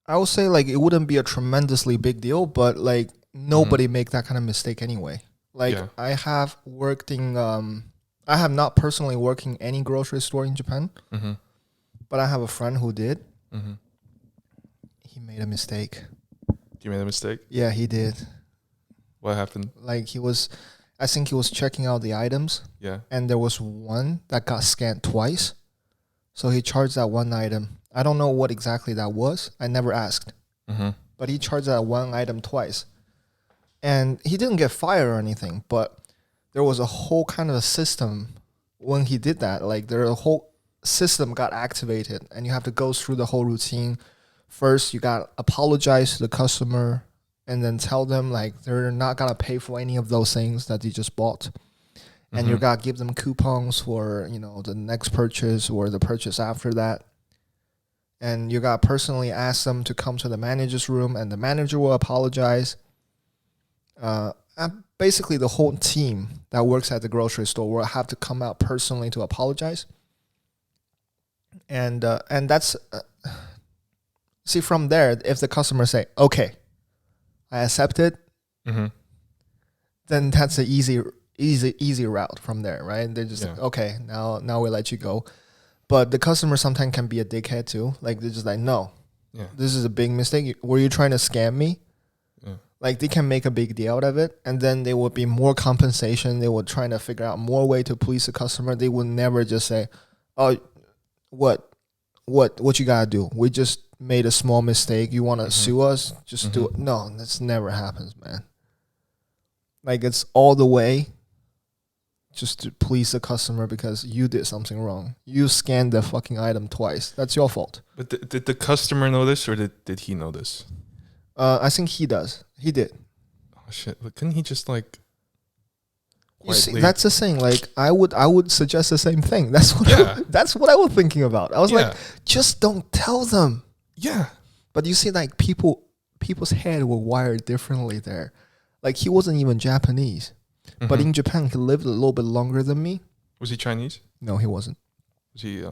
I would say like it wouldn't be a tremendously big deal, but like nobody make that kind of mistake anyway. Like I have worked in I have not personally worked in any grocery store in Japan, but I have a friend who did. He made a mistake. You made a mistake? Yeah, he did. What happened? Like I think he was checking out the items. Yeah. And there was one that got scanned twice. So he charged that one item. I don't know what exactly that was. I never asked. But he charged that one item twice. And he didn't get fired or anything, but there was a whole kind of a system when he did that. Like a whole system got activated and you have to go through the whole routine. First, you got to apologize to the customer and then tell them like they're not going to pay for any of those things that they just bought. And you got to give them coupons for, you know, the next purchase or the purchase after that. And you got to personally ask them to come to the manager's room and the manager will apologize. Basically, the whole team that works at the grocery store will have to come out personally to apologize. And that's... see, from there, if the customer say, okay, I accept it, then that's an easy route from there, right? They're just like, okay, now we let you go. But the customer sometimes can be a dickhead too. Like they're just like, no, this is a big mistake. Were you trying to scam me? Like they can make a big deal out of it, and then there would be more compensation. They would try to figure out more way to please the customer. They would never just say, oh, what you gotta do? We just made a small mistake. You want to sue us? Just do it. No, that's never happens, man. Like it's all the way just to please the customer because you did something wrong. You scanned the fucking item twice. That's your fault. But did the customer know this or did he know this? I think he does. He did. Oh shit! But couldn't he just like? You see, that's the thing. Like I would suggest the same thing. That's what that's what I was thinking about. I was like, just don't tell them. Yeah. But you see, like people's head were wired differently there. Like he wasn't even Japanese, but in Japan he lived a little bit longer than me. Was he Chinese? No, he wasn't. Was he?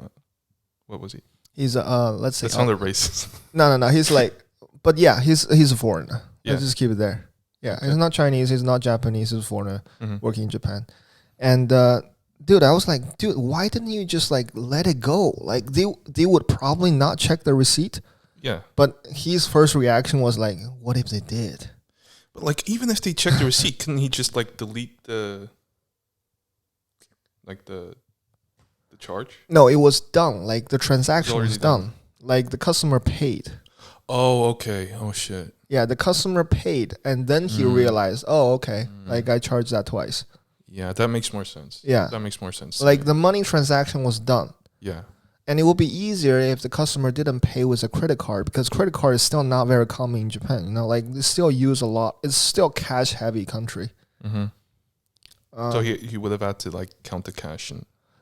What was he? He's let's say. That sounded racist. No. He's like, but yeah, he's a foreigner. Yeah. Let's just keep it there. Yeah, he's not Chinese. He's not Japanese. He's a foreigner working in Japan. And dude, I was like, dude, why didn't you just like let it go? Like they would probably not check the receipt. Yeah. But his first reaction was like, what if they did? But like, even if they checked the receipt, couldn't he just like delete the charge? No, it was done. Like the transaction was done. Like the customer paid. Oh, okay. Oh shit. Yeah, the customer paid, and then he realized, oh, okay, like I charged that twice. Yeah, that makes more sense. Yeah. That makes more sense. Like the money transaction was done. Yeah. And it would be easier if the customer didn't pay with a credit card, because credit card is still not very common in Japan. You know, like they still use a lot. It's still cash heavy country. So he would have had to like count the cash.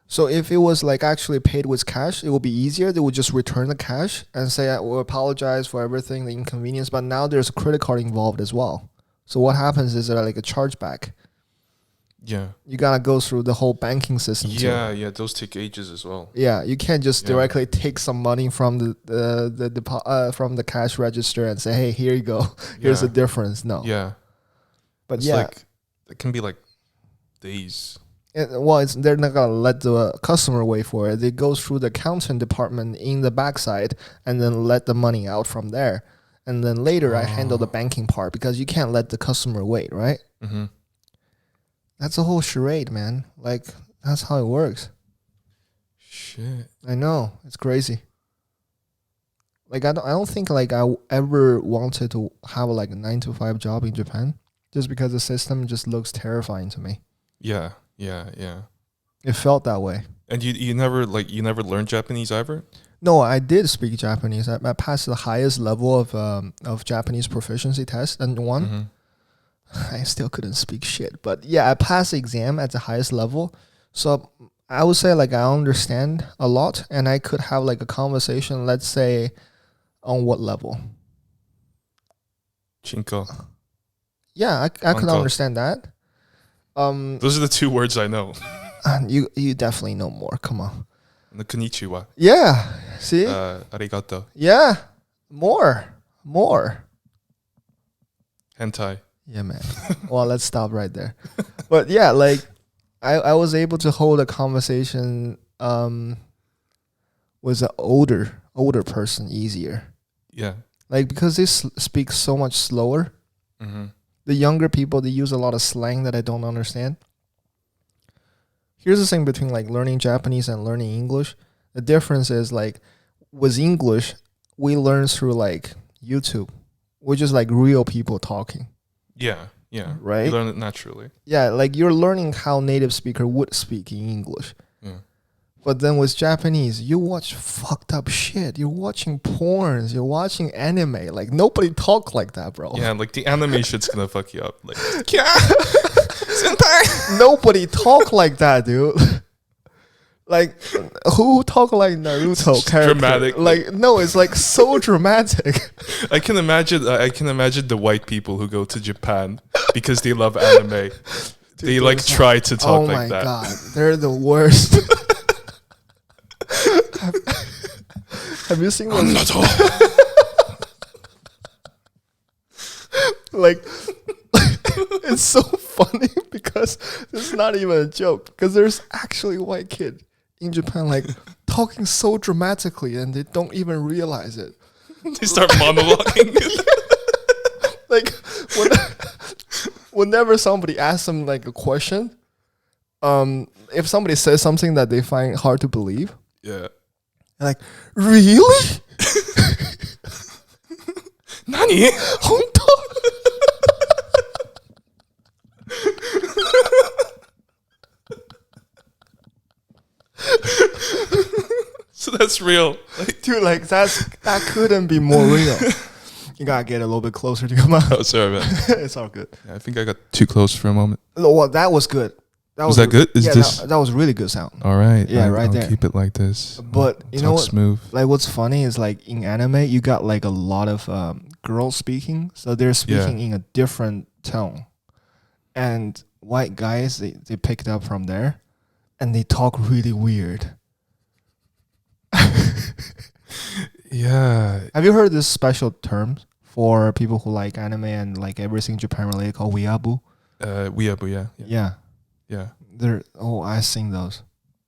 So if it was like actually paid with cash, it would be easier. They would just return the cash and say, I will apologize for everything, the inconvenience. But now there's a credit card involved as well. So what happens is there like a chargeback. Yeah. You got to go through the whole banking system. Yeah, yeah. Those take ages as well. Yeah, you can't just directly take some money from the cash register and say, hey, here you go. Here's the difference. No. Yeah. But it's like, it can be like days. They're not going to let the customer wait for it. It goes through the accounting department in the backside and then let the money out from there. And then later I handle the banking part because you can't let the customer wait, right? That's a whole charade, man. Like, that's how it works. Shit. I know. It's crazy. Like, I don't think like I ever wanted to have like a 9-to-5 job in Japan just because the system just looks terrifying to me. Yeah. Yeah, yeah. It felt that way. And you never learned Japanese either? No, I did speak Japanese. I passed the highest level of Japanese proficiency test and won. I still couldn't speak shit, but yeah, I passed the exam at the highest level. So I would say like I understand a lot, and I could have like a conversation. Let's say on what level? Chinko. Yeah, I could understand that. Those are the two words I know. You definitely know more. Come on. The konnichiwa. Yeah. See. Arigato. Yeah. More. More. Hentai. Yeah, man. Well, let's stop right there. But yeah, like I was able to hold a conversation with an older person easier. Yeah. Like because they speak so much slower. Mm-hmm. The younger people, they use a lot of slang that I don't understand. Here's the thing between like learning Japanese and learning English. The difference is like with English, we learn through like YouTube, which is like real people talking. Yeah. Yeah. Right? You learn it naturally. Yeah, like you're learning how native speaker would speak in English. Yeah. But then with Japanese, you watch fucked up shit. You're watching porns. You're watching anime. Like nobody talk like that, bro. Yeah, like the anime shit's gonna fuck you up. Like, yeah, senpai. Nobody talk like that, dude. Like who talk like Naruto character? Dramatic. Like no, it's like so dramatic. I can imagine the white people who go to Japan because they love anime. Dude, they like try to talk like that. Oh my god, they're the worst. Have you seen one? Like, it's so funny because it's not even a joke. Because there's actually a white kid in Japan, like talking so dramatically, and they don't even realize it. They start monologuing. Like, whenever somebody asks them like a question, if somebody says something that they find hard to believe, yeah, they're like, really? Nani? Honto? So that's real. Like, Dude, like that couldn't be more real. You gotta get a little bit closer to your mouth. oh, sorry, man. It's all good. Yeah, I think I got too close for a moment. No, well, that was good. Was that good? Is this that was really good sound. all right? Yeah, right I'll there. Keep it like this. But you know Talk what? smooth. Like what's funny is like in anime, you got like a lot of girls speaking, so they're speaking in a different tone, and white guys they picked up from there, and they talk really weird. Yeah. Have you heard this special term for people who like anime and like everything Japan related called weeaboo? Weeaboo, yeah. Yeah. I sing those.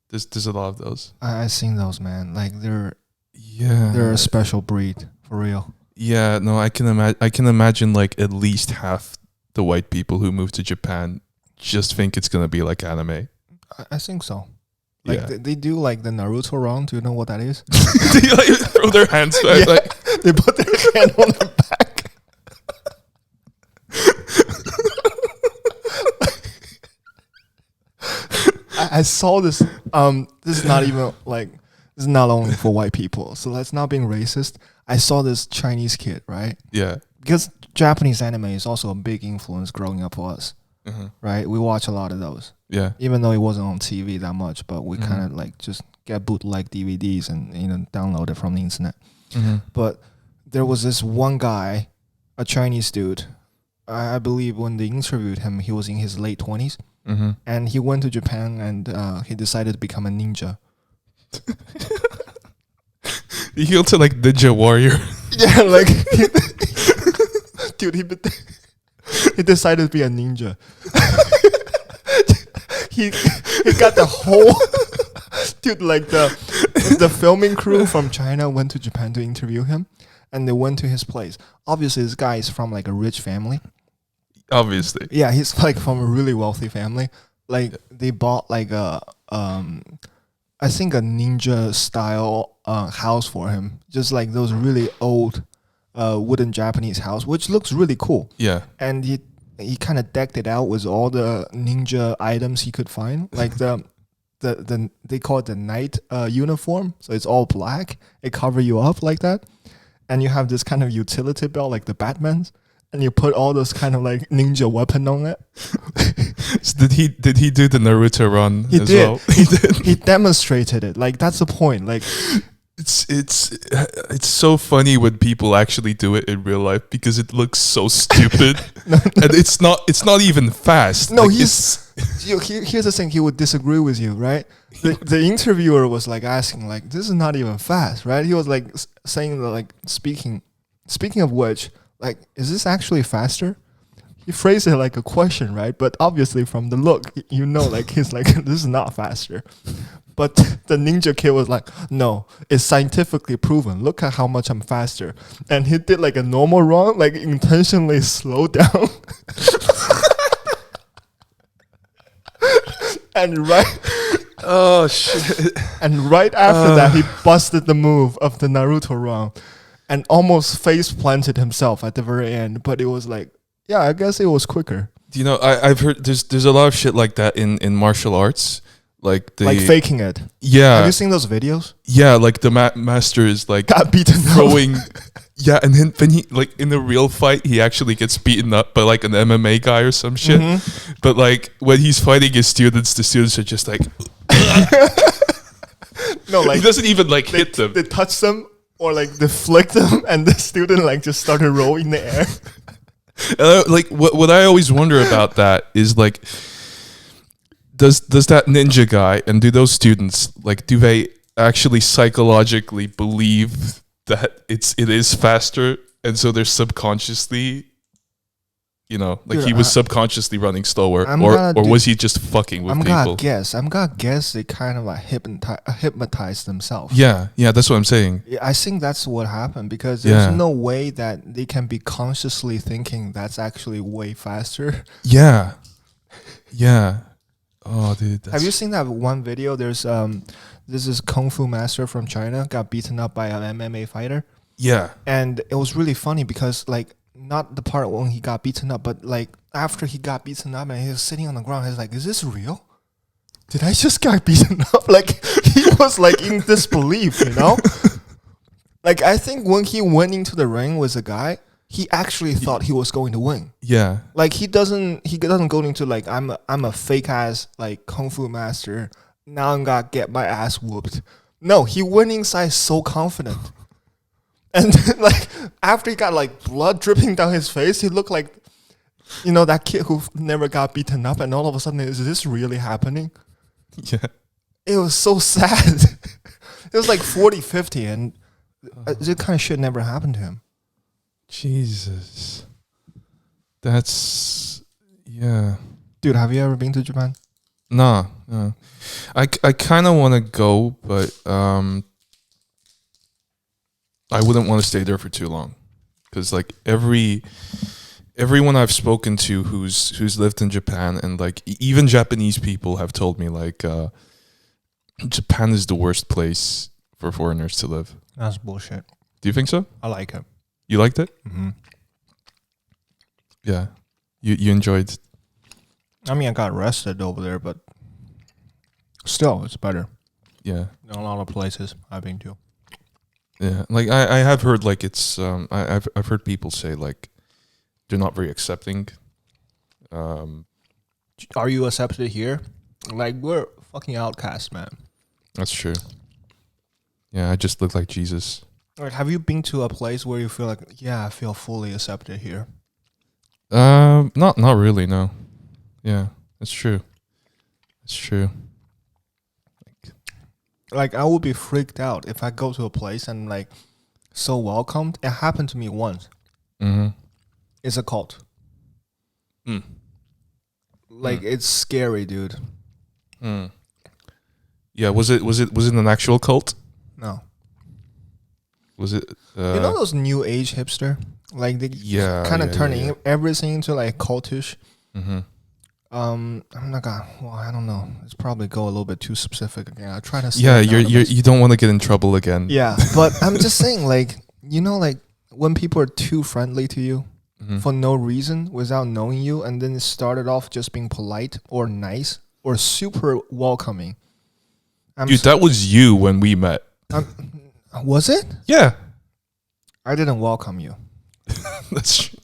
There's a lot of those. I sing those, man. Like they're a special breed for real. Yeah, no, I can imagine like at least half the white people who move to Japan just think it's gonna be like anime. I think so. Like they do like the Naruto run. Do you know what that is? They like throw their hands back. Yeah, like they put their hand on their back. I saw this. This is not even like this is not only for white people. So that's not being racist. I saw this Chinese kid, right? Yeah. Because Japanese anime is also a big influence growing up for us, right? We watch a lot of those. Yeah. Even though it wasn't on TV that much, but we kind of like just get bootleg DVDs and download it from the internet. But there was this one guy, a Chinese dude. I believe when they interviewed him, he was in his late 20s. And he went to Japan and he decided to become a ninja. He healed to like Ninja Warrior. Yeah, like dude, he decided to be a ninja. he got the whole dude, like the filming crew from China went to Japan to interview him, and they went to his place. Obviously, this guy is from like a rich family. Obviously. Yeah, he's like from a really wealthy family. Like they bought like I think a ninja style house for him. Just like those really old wooden Japanese house, which looks really cool. Yeah. And he kind of decked it out with all the ninja items he could find. Like the they call it the knight uniform. So it's all black. It covers you up like that. And you have this kind of utility belt like the Batman's. And you put all those kind of like ninja weapon on it. So did he do the Naruto run as well? He did. He demonstrated it. Like that's the point. Like it's so funny when people actually do it in real life because it looks so stupid. And it's not even fast. No, like here's the thing. He would disagree with you, right? The interviewer was like asking, like, this is not even fast, right? He was like saying, like speaking Speaking of which, like, is this actually faster? He phrased it like a question, right? But obviously from the look, you know, like he's like, this is not faster. But the ninja kid was like, no, it's scientifically proven. Look at how much I'm faster. And he did like a normal run, like intentionally slow down. And right, Oh shit! and right after that, he busted the move of the Naruto run, and almost face planted himself at the very end. But it was like, yeah, I guess it was quicker. Do you know? I've heard there's a lot of shit like that in martial arts, like Faking it. Yeah, Have you seen those videos? yeah, like the master is like Got beaten throwing. Yeah, and then he like in the real fight he actually gets beaten up by like an MMA guy or some shit. Mm-hmm. But like when he's fighting his students, the students are just like No, like he doesn't even like hit them. They touch them or like they flick them, and the student like just started rolling in the air. Like what I always wonder about that is like, does that ninja guy and do those students like, do they actually psychologically believe that it is faster, and so they're subconsciously, you know, like Dude, he was subconsciously running slower, I'm or gonna was he just fucking with I'm people? gonna guess they kind of like hypnotized themselves. Yeah, that's what I'm saying. Yeah, I think that's what happened, because there's Yeah. no way that they can be consciously thinking that's actually way faster. Yeah. Oh, dude. Have you seen that one video? There's this is kung fu master from China got beaten up by an MMA fighter, Yeah. and it was really funny because like not the part when he got beaten up, but like after he got beaten up and he was sitting on the ground, he's like, "Is this real? Did I just get beaten up?" Like he was like in disbelief, you know. Like I think when he went into the ring with a guy, he actually thought he was going to win. Yeah. Like he doesn't go into like I'm a fake ass like kung fu master. Now I'm gonna get my ass whooped. No, he went inside so confident. And like after he got like blood dripping down his face, he looked like, you know, that kid who never got beaten up, and all of a sudden, is this really happening? Yeah. It was so sad. It was like 40-50, and this kind of shit never happened to him. Jesus. That's yeah. Dude, have you ever been to Japan? Nah. I kind of want to go, but I wouldn't want to stay there for too long, because like everyone I've spoken to who's lived in Japan, and like even Japanese people have told me like Japan is the worst place for foreigners to live. That's bullshit. Do you think so? I like it. You liked it? Mm-hmm. Yeah. You enjoyed. I mean, I got arrested over there, but still, it's better Yeah. than a lot of places I've been to. Yeah. Like I have heard like it's I've heard people say like they're not very accepting. Are you accepted here? Like, we're fucking outcasts, man. That's true. Yeah, I just look like Jesus. Like, have you been to a place where you feel like, yeah, I feel fully accepted here? Not really, no. Yeah, that's true. That's true. Like, I would be freaked out if I go to a place and like so welcomed. It happened to me once. Mm-hmm. It's a cult. Mm. Like, it's scary, dude. Mm. Yeah, was it an actual cult? No. Was it? You know those new age hipster? Like, they kind of turning everything into like cultish. Mm-hmm. I'm not gonna. Well, I don't know. It's probably go a little bit too specific again. I try to. Yeah, you don't want to get in trouble again. Yeah, but I'm just saying, like, you know, like when people are too friendly to you for no reason, without knowing you, and then it started off just being polite or nice or super welcoming. Dude, that was you when we met. Was it? Yeah. I didn't welcome you. That's true.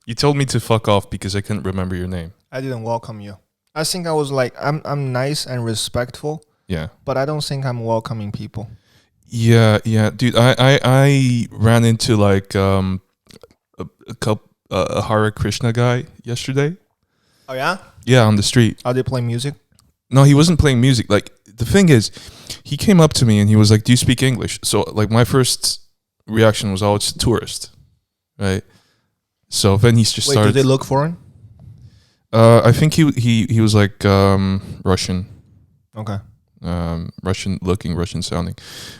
You told me to fuck off because I couldn't remember your name. I didn't welcome you. I think I was like, I'm nice and respectful. Yeah. But I don't think I'm welcoming people. Yeah, dude. I ran into like a Hare Krishna guy yesterday. Oh yeah? Yeah, on the street. Are they playing music? No, he wasn't playing music. Like, the thing is, he came up to me and he was like, "Do you speak English?" So like my first reaction was, "Oh, it's a tourist," right? So then he's just started. Did they look foreign? I think he was like Russian. Okay. Russian looking, Russian sounding,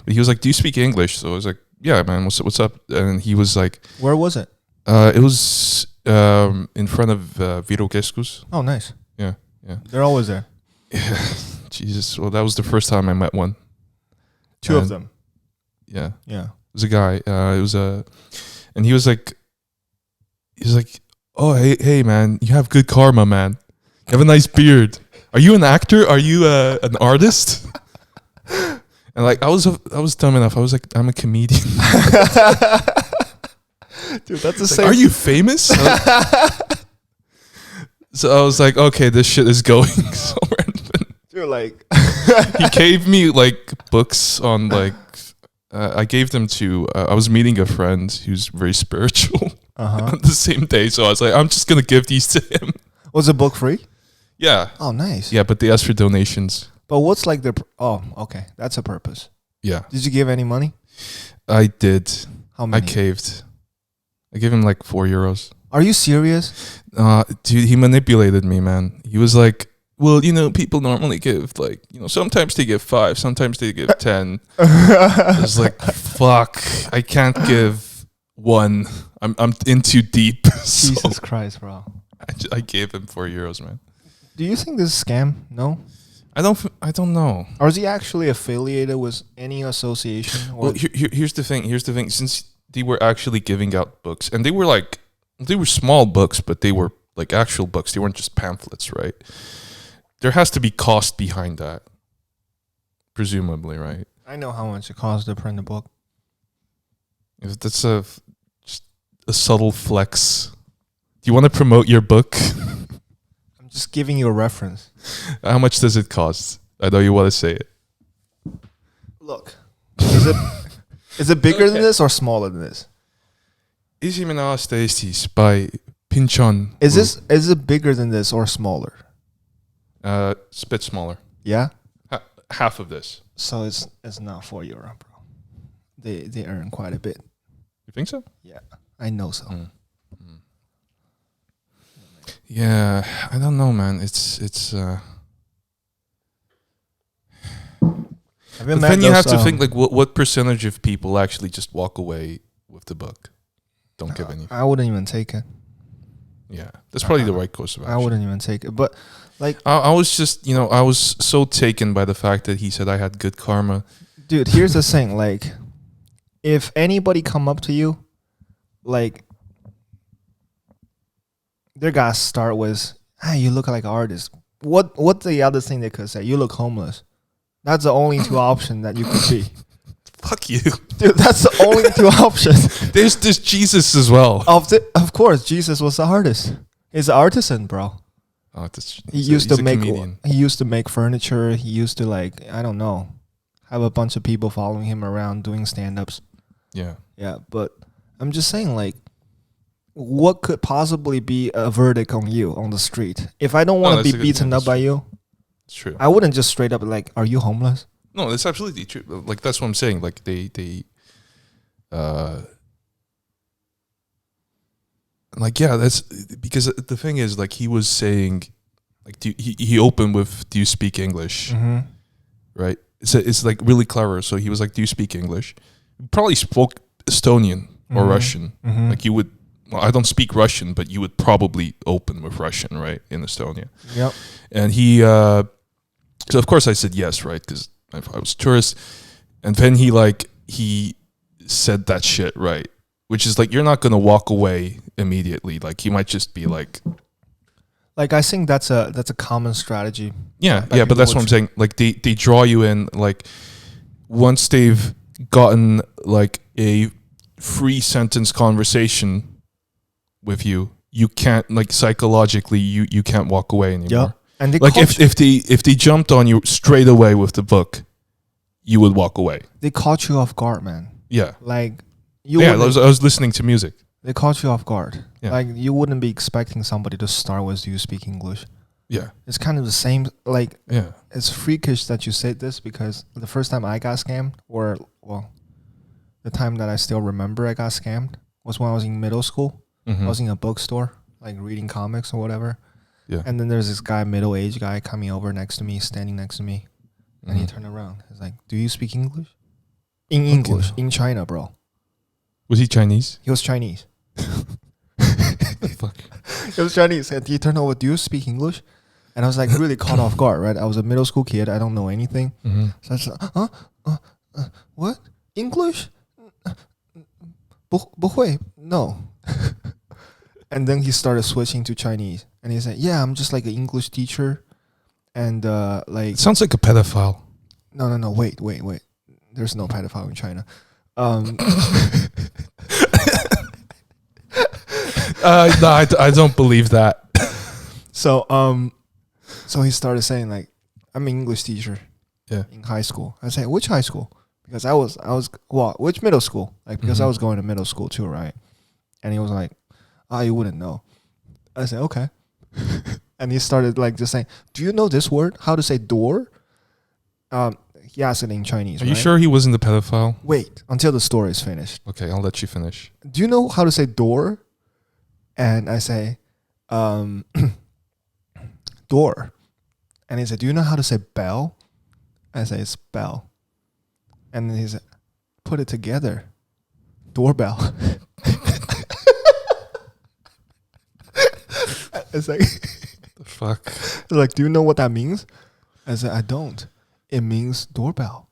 but he was like, "Do you speak English?" So I was like, "Yeah, man, what's up?" And he was like, "Where was it?" It was in front of Virokeskus. Oh, nice. Yeah. They're always there. Yeah. Jesus. Well, that was the first time I met one. Two of them. Yeah. Yeah. It was a guy. And he was like, "Oh, hey, man, you have good karma, man. You have a nice beard. Are you an actor? Are you an artist?" And like, I was dumb enough. I was like, "I'm a comedian." Dude, that's the like, same. "Are you famous?" So I was like, "Okay, this shit is going somewhere." You're like, he gave me like books on like, I gave them to, I was meeting a friend who's very spiritual on the same day. So I was like, I'm just going to give these to him. Was the book free? Yeah. Oh, nice. Yeah, but they asked for donations. But what's like oh, okay. That's a purpose. Yeah. Did you give any money? I did. How many? I caved. I gave him like €4. Are you serious? Dude, he manipulated me, man. He was like, "Well, people normally give like, sometimes they give 5, sometimes they give 10. I was like, fuck, I can't give 1. I'm in too deep. Jesus Christ, bro. I gave him €4, man. Do you think this is a scam? No? I don't know. Or is he actually affiliated with any association? Or Well, here's the thing. Since they were actually giving out books, and they were small books, but they were like actual books. They weren't just pamphlets, right? There has to be cost behind that, presumably, right? I know how much it costs to print a book. If that's just a subtle flex. Do you want to promote your book? I'm just giving you a reference. How much does it cost? I know you want to say it. Look, is it bigger than this or smaller than this? Esimene aasta Eestis by Pinchon. Is it bigger than this or smaller? It's a bit smaller. Yeah? Half of this. So it's not €4, bro. They earn quite a bit. You think so? Yeah, I know so. Yeah, I don't know, man. It's But then you have to think like what percentage of people actually just walk away with the book, don't give anything. I wouldn't even take it. Yeah, that's probably the right course of action. I wouldn't even take it, but like I was just I was so taken by the fact that he said I had good karma. Dude, here's the thing, like if anybody come up to you, like they're gonna start with, "Hey, you look like an artist." What's the other thing they could say? "You look homeless." That's the only two options that you could be. Fuck you, dude. That's the only two options. There's Jesus as well. Of course, Jesus was the artist. He's an artisan, bro. Oh, he used to make furniture. He used to I don't know, have a bunch of people following him around doing stand-ups. Yeah. Yeah, but I'm just saying, what could possibly be a verdict on you on the street? If I don't want to be beaten up by you, it's true. I wouldn't just straight up "Are you homeless?" No, that's absolutely true. Like that's what I'm saying. Like they yeah, that's because the thing is he was saying he opened with, "Do you speak English?" Mm-hmm. Right? It's really clever. So he was like, "Do you speak English?" He probably spoke Estonian or Russian. Mm-hmm. You would. Well, I don't speak Russian, but you would probably open with Russian, right? In Estonia. Yep. And he, so of course I said yes, right? Because I was a tourist. And then he said that shit, right? Which is you're not going to walk away immediately. He might just be I think that's a common strategy. Yeah, but that's what I'm saying. They draw you in, once they've gotten a free sentence conversation with you, you can't psychologically you can't walk away anymore. Yeah. And they if they jumped on you straight away with the book, you would walk away. They caught you off guard, man. Yeah. I was listening to music. They caught you off guard. Yeah. You wouldn't be expecting somebody to start with, "Do you speak English?" Yeah. It's kind of the same. Yeah. It's freakish that you said this because the first time I got scammed, the time that I still remember I got scammed was when I was in middle school. I was in a bookstore, like reading comics or whatever. Yeah. And then there's this guy, middle-aged guy, coming over next to me, standing next to me. And he turned around. He's like, do you speak English? In English, in China, bro. Was he Chinese? He was Chinese. Fuck. He was Chinese. And he turned over, do you speak English? And I was like really caught off guard, right? I was a middle school kid. I don't know anything. So I was like, what? English? 不会, no. And then he started switching to Chinese. And he said, yeah, I'm just like an English teacher. And like... It sounds like a pedophile. No. Wait. There's no pedophile in China. No, I don't believe that. So he started saying like, I'm an English teacher in high school. I said, which high school? Because I was which middle school? Like, because I was going to middle school too, right? And he was like, you wouldn't know. I said, okay. And he started like just saying, do you know this word? How to say door? He asked it in Chinese. Are you sure he wasn't a pedophile? Wait until the story is finished. Okay, I'll let you finish. Do you know how to say door? And I say, door. And he said, do you know how to say bell? I say, it's bell. And then he said, put it together. Doorbell. It's like, the fuck? It's like, do you know what that means? I said, I don't. It means doorbell.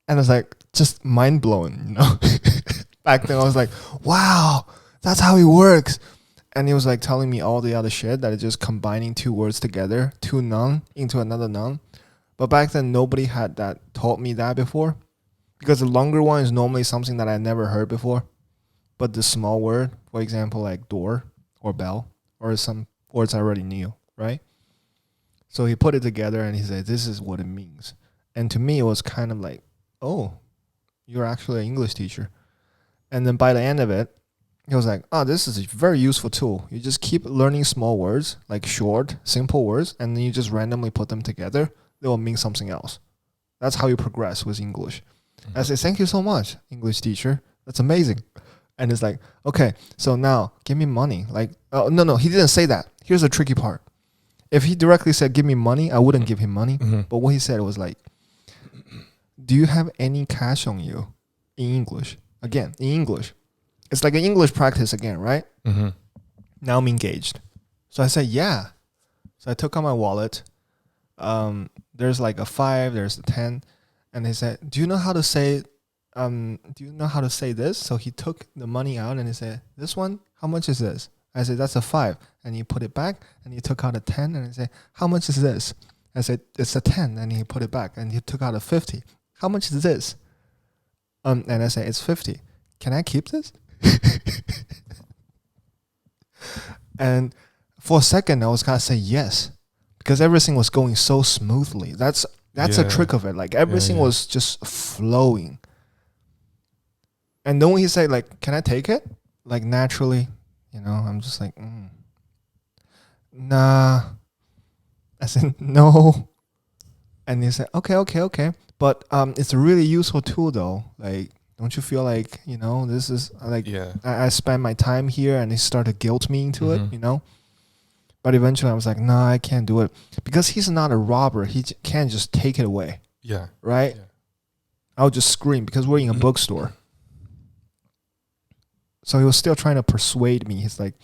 And it's like, just mind blowing, you know? Back then I was like, wow, that's how it works. And he was like telling me all the other shit that is just combining two words together, two noun into another noun. But back then nobody had taught me that before. Because the longer one is normally something that I never heard before. But the small word, for example, like door or bell, or some words I already knew, right? So he put it together and he said, this is what it means. And to me, it was kind of like, oh, you're actually an English teacher. And then by the end of it, he was like, this is a very useful tool. You just keep learning small words, like short, simple words, and then you just randomly put them together. They will mean something else. That's how you progress with English. I said, thank you so much, English teacher. That's amazing. And it's like, okay, so now give me money. Like, no, he didn't say that. Here's the tricky part. If he directly said, give me money, I wouldn't give him money. But what he said was like, do you have any cash on you in English? Again, in English. It's like an English practice again, right? Now I'm engaged. So I said, yeah. So I took out my wallet. There's like a 5, there's a 10. And he said, do you know how to say this? So he took the money out and he said, this one, how much is this? I said, that's a 5. And he put it back and he took out a 10 and he said, how much is this? I said, it's a 10. And he put it back and he took out a 50. How much is this? And I said, it's 50. Can I keep this? And for a second, I was going to say yes, because everything was going so smoothly. That's a trick of it. Like everything was just flowing. And then when he said, like, can I take it? Like naturally, you know, I'm just like, nah. I said, no. And he said, okay. But it's a really useful tool though. Like, don't you feel like, you know, this is like, I spent my time here and he started guilt me into it, you know? But eventually I was like, nah, I can't do it. Because he's not a robber. He can't just take it away. Yeah. Right? Yeah. I would just scream because we're in a bookstore. So he was still trying to persuade me. He's like...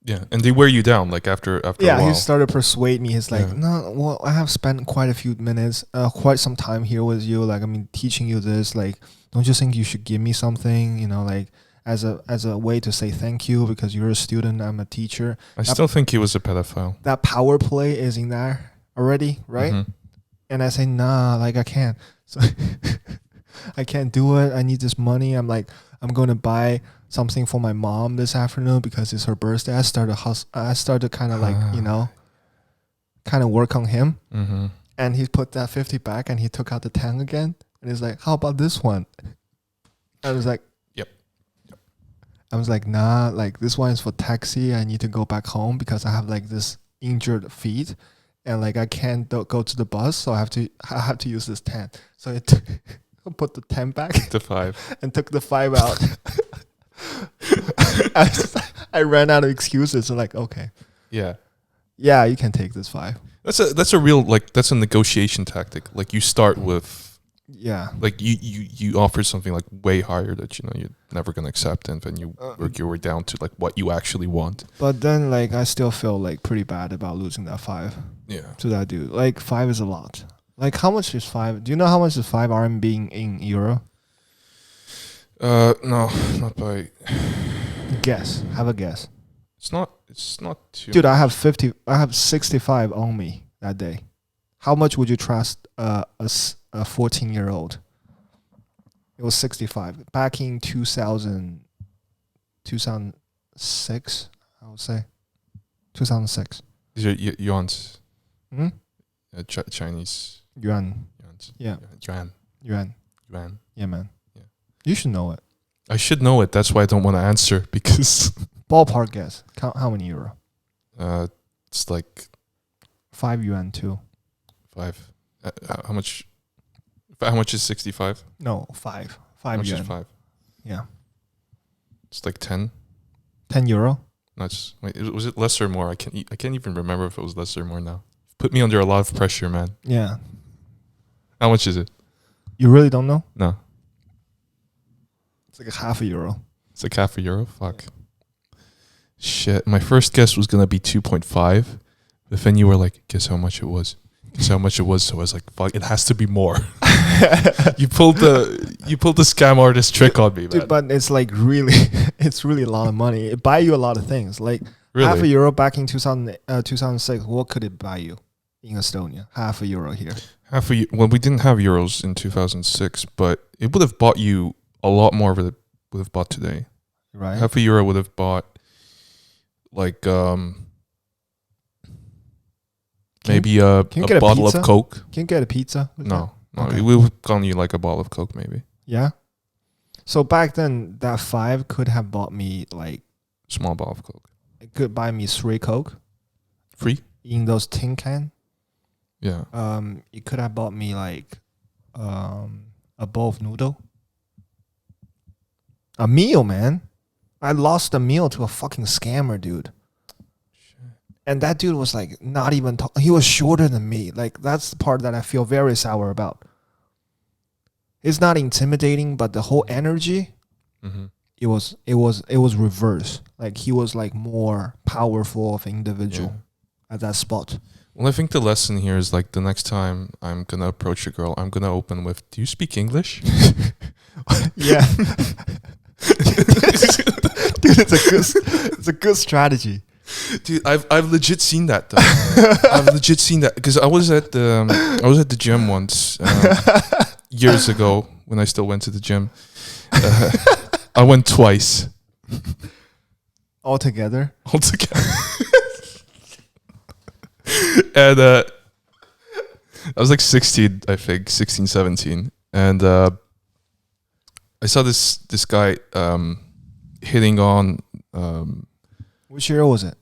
Yeah, and they wear you down, like after a while. Yeah, he started to persuade me. He's like, no, well, I have spent quite a few minutes, quite some time here with you. Like, I mean, teaching you this. Like, don't you think you should give me something, you know, like, as a way to say thank you because you're a student, I'm a teacher. I still think he was a pedophile. That power play is in there already, right? And I say, nah, like, I can't. So I can't do it. I need this money. I'm like, I'm going to buy something for my mom this afternoon because it's her birthday. I started kind of like, you know, kind of work on him. And he put that 50 back and he took out the 10 again. And he's like, how about this one? I was like, yep. I was like, nah, like this one is for taxi. I need to go back home because I have like this injured feet. And like I can't go to the bus, so I have to use this 10. So put the 10 back to 5. and took the 5 out. I ran out of excuses. So like, okay, Yeah. yeah, you can take this 5. That's a real, like, that's a negotiation tactic. Like, you start with, Yeah, like, you offer something like way higher that you know you're never gonna accept, and then you work your way down to like what you actually want. but then like I still feel like pretty bad about losing that 5 Yeah. to that dude. Like 5 is a lot. Like how much is 5? Do you know how much is 5 RMB in euro? No, not by. Guess. Have a guess. It's not too. Dude, I have 65 on me that day. How much would you trust a 14-year-old? It was 65 back in 2006, I would say. 2006. These are yuans. Hmm? Chinese Yuan. yuans. Yeah. Yuan. Yeah, man. Yeah. You should know it. I should know it. That's why I don't want to answer because Ballpark guess. Count how many euro? it's like 5 yuan too. 5. How much? How much is 65? No, 5. How 5 much yuan. is 5? Yeah. It's like 10. 10 euro? Wait, was it less or more? I can't even remember if it was less or more now. Put me under a lot of pressure, man. Yeah. How much is it? You really don't know? No. It's like a half a euro. It's like half a euro? Fuck. Shit. My first guess was going to be 2.5. But then you were like, guess how much it was? Guess how much it was? So I was like, fuck, it has to be more. You pulled the scam artist trick on me, man. Dude, but it's like really, it's really a lot of money. It buy you a lot of things. Like Really? half a euro back in 2006, what could it buy you in Estonia? Half a euro here. Well, we didn't have euros in 2006, but it would have bought you a lot more than it would have bought today. Right? Half a euro would have bought like maybe a can you get a bottle pizza? of Coke. Can you get a pizza? with No, Okay. it would have gone you like a bottle of Coke maybe. that? Yeah. So back then, that 5 could have bought me like, Small bottle of Coke. it could buy me 3 Coke Free? in those tin can. Yeah. It could have bought me like a bowl of noodle. A meal, man. I lost a meal to a fucking scammer, dude. And that dude was like not even he was shorter than me. Like that's the part that I feel very sour about. It's not intimidating, but the whole energy, Mm-hmm. it was reverse. Like he was like more powerful of an individual at that spot. Well, I think the lesson here is like the next time I'm gonna approach a girl, I'm gonna open with, "Do you speak English?" Yeah. Dude, it's a good strategy. Dude, I've legit seen that though. I've legit seen that because I was at the gym once years ago when I still went to the gym. I went twice Altogether. And I was like 16, I think, 16, 17. And I saw this guy hitting on Which year was it?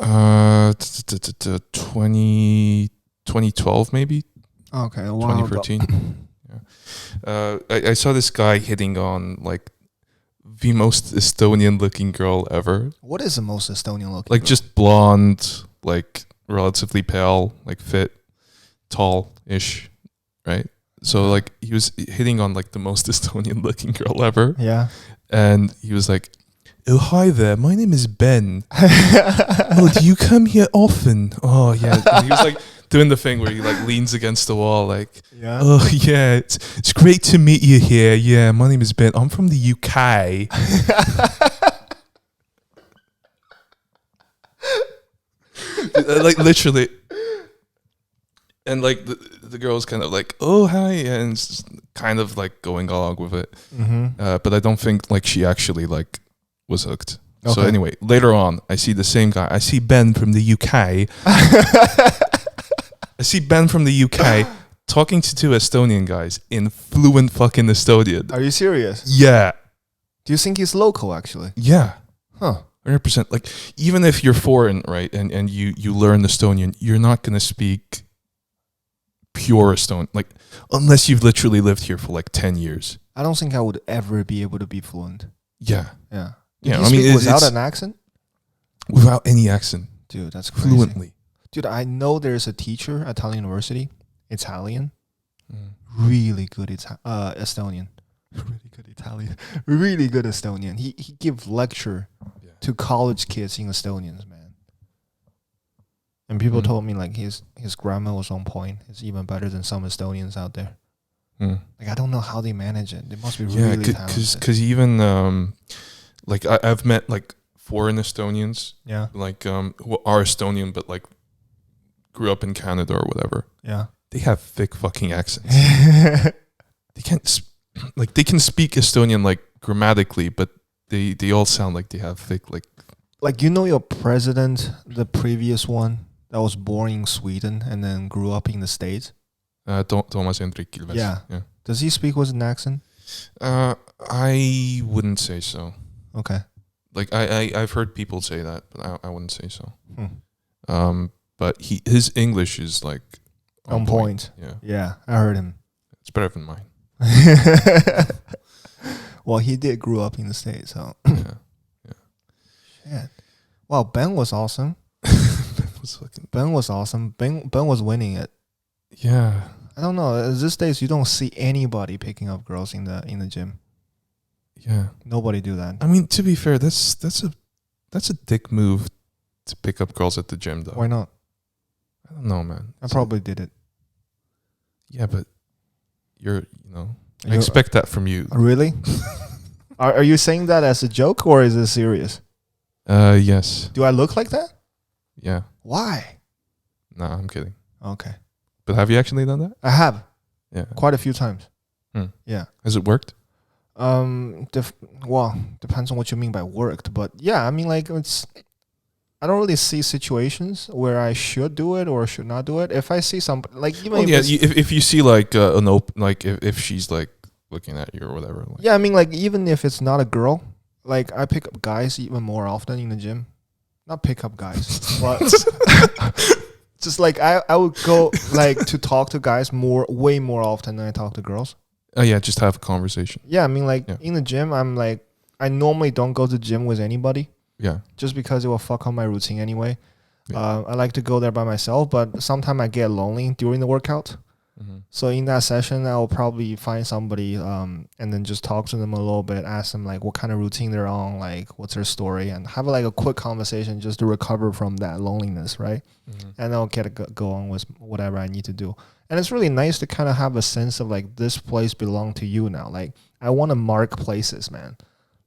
2012 maybe, Okay, a while 2013. I saw this guy hitting on like the most Estonian looking girl ever. What is the most Estonian looking? Like just blonde, like relatively pale, like fit, tall-ish, right? So like he was hitting on like the most Estonian looking girl ever. Yeah. And he was like, "Oh, hi there. My name is Ben. Oh, do you come here often?" Oh, yeah. And he was like doing the thing where he like leans against the wall like, Yeah. "Oh, yeah, it's great to meet you here. Yeah, my name is Ben. I'm from the UK." Like literally. And like the girl was kind of like, "Oh, hi," and it's just kind of like going along with it. Mm-hmm. But I don't think like she actually like was hooked. So Okay. anyway, later on, I see the same guy. I see Ben from the UK. I see Ben from the UK talking to 2 Estonian guys in fluent fucking Estonian. Are you serious? Yeah, Do you think he's local actually? yeah, Huh. 100%. Like even if you're foreign, right, and you learn Estonian, you're not gonna speak pure Estonian, like unless you've literally lived here for like 10 years. I don't think I would ever be able to be fluent. Yeah. Yeah. Yeah, You speak without an accent? Without any accent. Dude, that's crazy. Fluently. Dude, I know there's a teacher at Tallinn University, Italian, really good Estonian. Really good Italian. Really good Estonian. He gives lecture to college kids in Estonians, man. And people told me like his grammar was on point. It's even better than some Estonians out there. Like I don't know how they manage it. They must be really talented. Because even like I've met like foreign Estonians, like who are Estonian but like grew up in Canada or whatever. Yeah, they have thick fucking accents. They can't like they can speak Estonian like grammatically, but they all sound like they have thick like you know your president, the previous one that was born in Sweden and then grew up in the States. Thomas Hendrik Ilves. Yeah. Does he speak with an accent? I wouldn't say so. Okay. Like I've heard people say that, but I wouldn't say so. But his English is like on point. Yeah, I heard him. It's better than mine. Well, he did grow up in the States, so yeah. Shit. Wow, Ben was awesome. Ben was awesome. Ben was winning it. Yeah. I don't know. These days, you don't see anybody picking up girls in the gym. Yeah. Nobody do that. I mean, to be fair, that's a dick move to pick up girls at the gym, though. Why not? I don't know, man. I probably did it. Yeah, but I expect that from you. Really? Are you saying that as a joke or is it serious? Yes. Do I look like that? Yeah. Why? Nah, I'm kidding. Okay. But have you actually done that? I have. Yeah. Quite a few times. Yeah. Has it worked? Well, depends on what you mean by worked, but yeah, I mean like I don't really see situations where I should do it or should not do it. If I see somebody like even if you see like an open, like if she's like looking at you or whatever. Like. Yeah, I mean like even if it's not a girl, like I pick up guys even more often in the gym. Not pick up guys, but just like I would go like to talk to guys way more often than I talk to girls. Oh yeah, just have a conversation. Yeah, I mean like in the gym, I'm like I normally don't go to the gym with anybody. Yeah. Just because it will fuck up my routine anyway. Yeah. I like to go there by myself, but sometimes I get lonely during the workout. So in that session, I'll probably find somebody and then just talk to them a little bit, ask them like what kind of routine they're on, like what's their story, and have like a quick conversation just to recover from that loneliness, right? And I'll go on with whatever I need to do. And it's really nice to kind of have a sense of like this place belongs to you now. Like I want to mark places, man.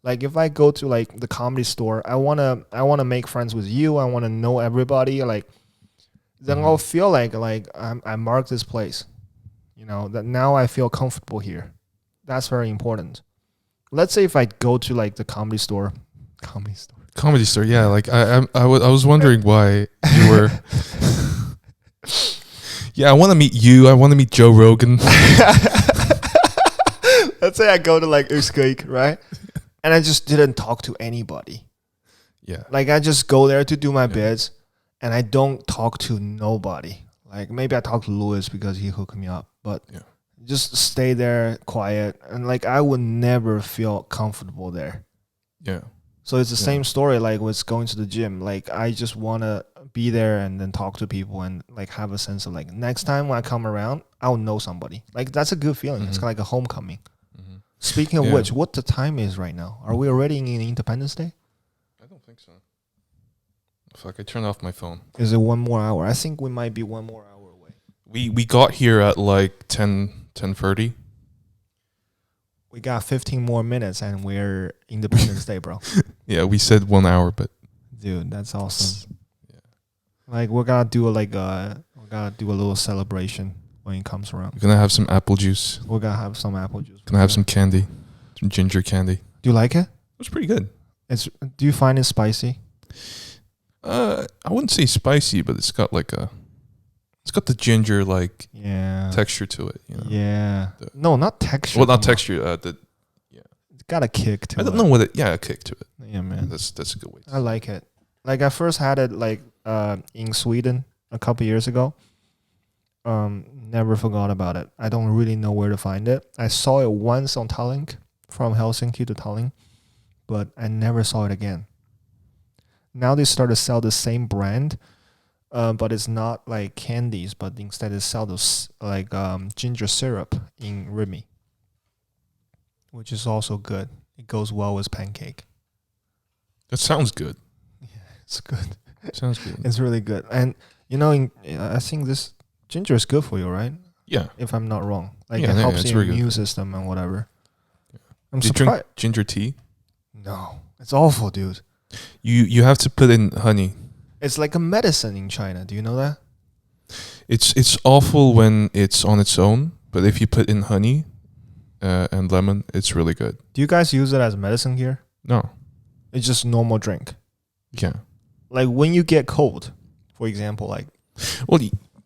Like if I go to like the Comedy Store, I wanna make friends with you. I want to know everybody. Like then I'll feel like I mark this place. You know that now I feel comfortable here. That's very important. Let's say if I go to like the Comedy Store. Yeah, like I was wondering why you were. Yeah, I want to meet you. I want to meet Joe Rogan. Let's say I go to like Telliskivi, right? And I just didn't talk to anybody. Yeah. Like I just go there to do my bits and I don't talk to nobody. Like maybe I talk to Louis because he hooked me up, but just stay there quiet. And like I would never feel comfortable there. Yeah. So it's the same story like with going to the gym. Like I just want to be there and then talk to people and like have a sense of like next time when I come around, I'll know somebody. Like that's a good feeling. It's kind of like a homecoming. Speaking of which, what the time is right now? Are we already in Independence Day? I don't think so. Fuck, I turned off my phone. Is it 1 more hour? I think we might be 1 more hour away. We got here at like 10:30. We got 15 more minutes and we're Independence Day, bro. Yeah, we said 1 hour, but dude, that's awesome. Yeah. Like we're gonna do a little celebration when it comes around. We're gonna have some apple juice. We're gonna have some apple juice. Gonna have some candy. Some ginger candy. Do you like it? It was pretty good. Do you find it spicy? I wouldn't say spicy, but it's got the ginger like texture to it, you know. Yeah. No, not texture. Well, not texture. It's got a kick to it. I don't know what it. Yeah, a kick to it. Yeah, man. That's a good way. I like it. Like I first had it like in Sweden a couple years ago. never forgot about it. I don't really know where to find it. I saw it once on Tallink, from Helsinki to Tallinn, but I never saw it again. Now they start to sell the same brand, but it's not like candies, but instead they sell those like ginger syrup in Rimi, which is also good. It goes well with pancake. That sounds good. Yeah, it's good. Sounds good. It's really good. And I think this ginger is good for you, right? Yeah. If I'm not wrong. Like Yeah, it helps it's your really immune good. system and whatever. Yeah. I'm Do you surprised. drink ginger tea? No. It's awful, dude. You have to put in honey. It's like a medicine in China. Do you know that? It's awful when it's on its own, but if you put in honey and lemon, it's really good. Do you guys use it as medicine here? No. It's just normal drink. Yeah. Like when you get cold, for example, like Well,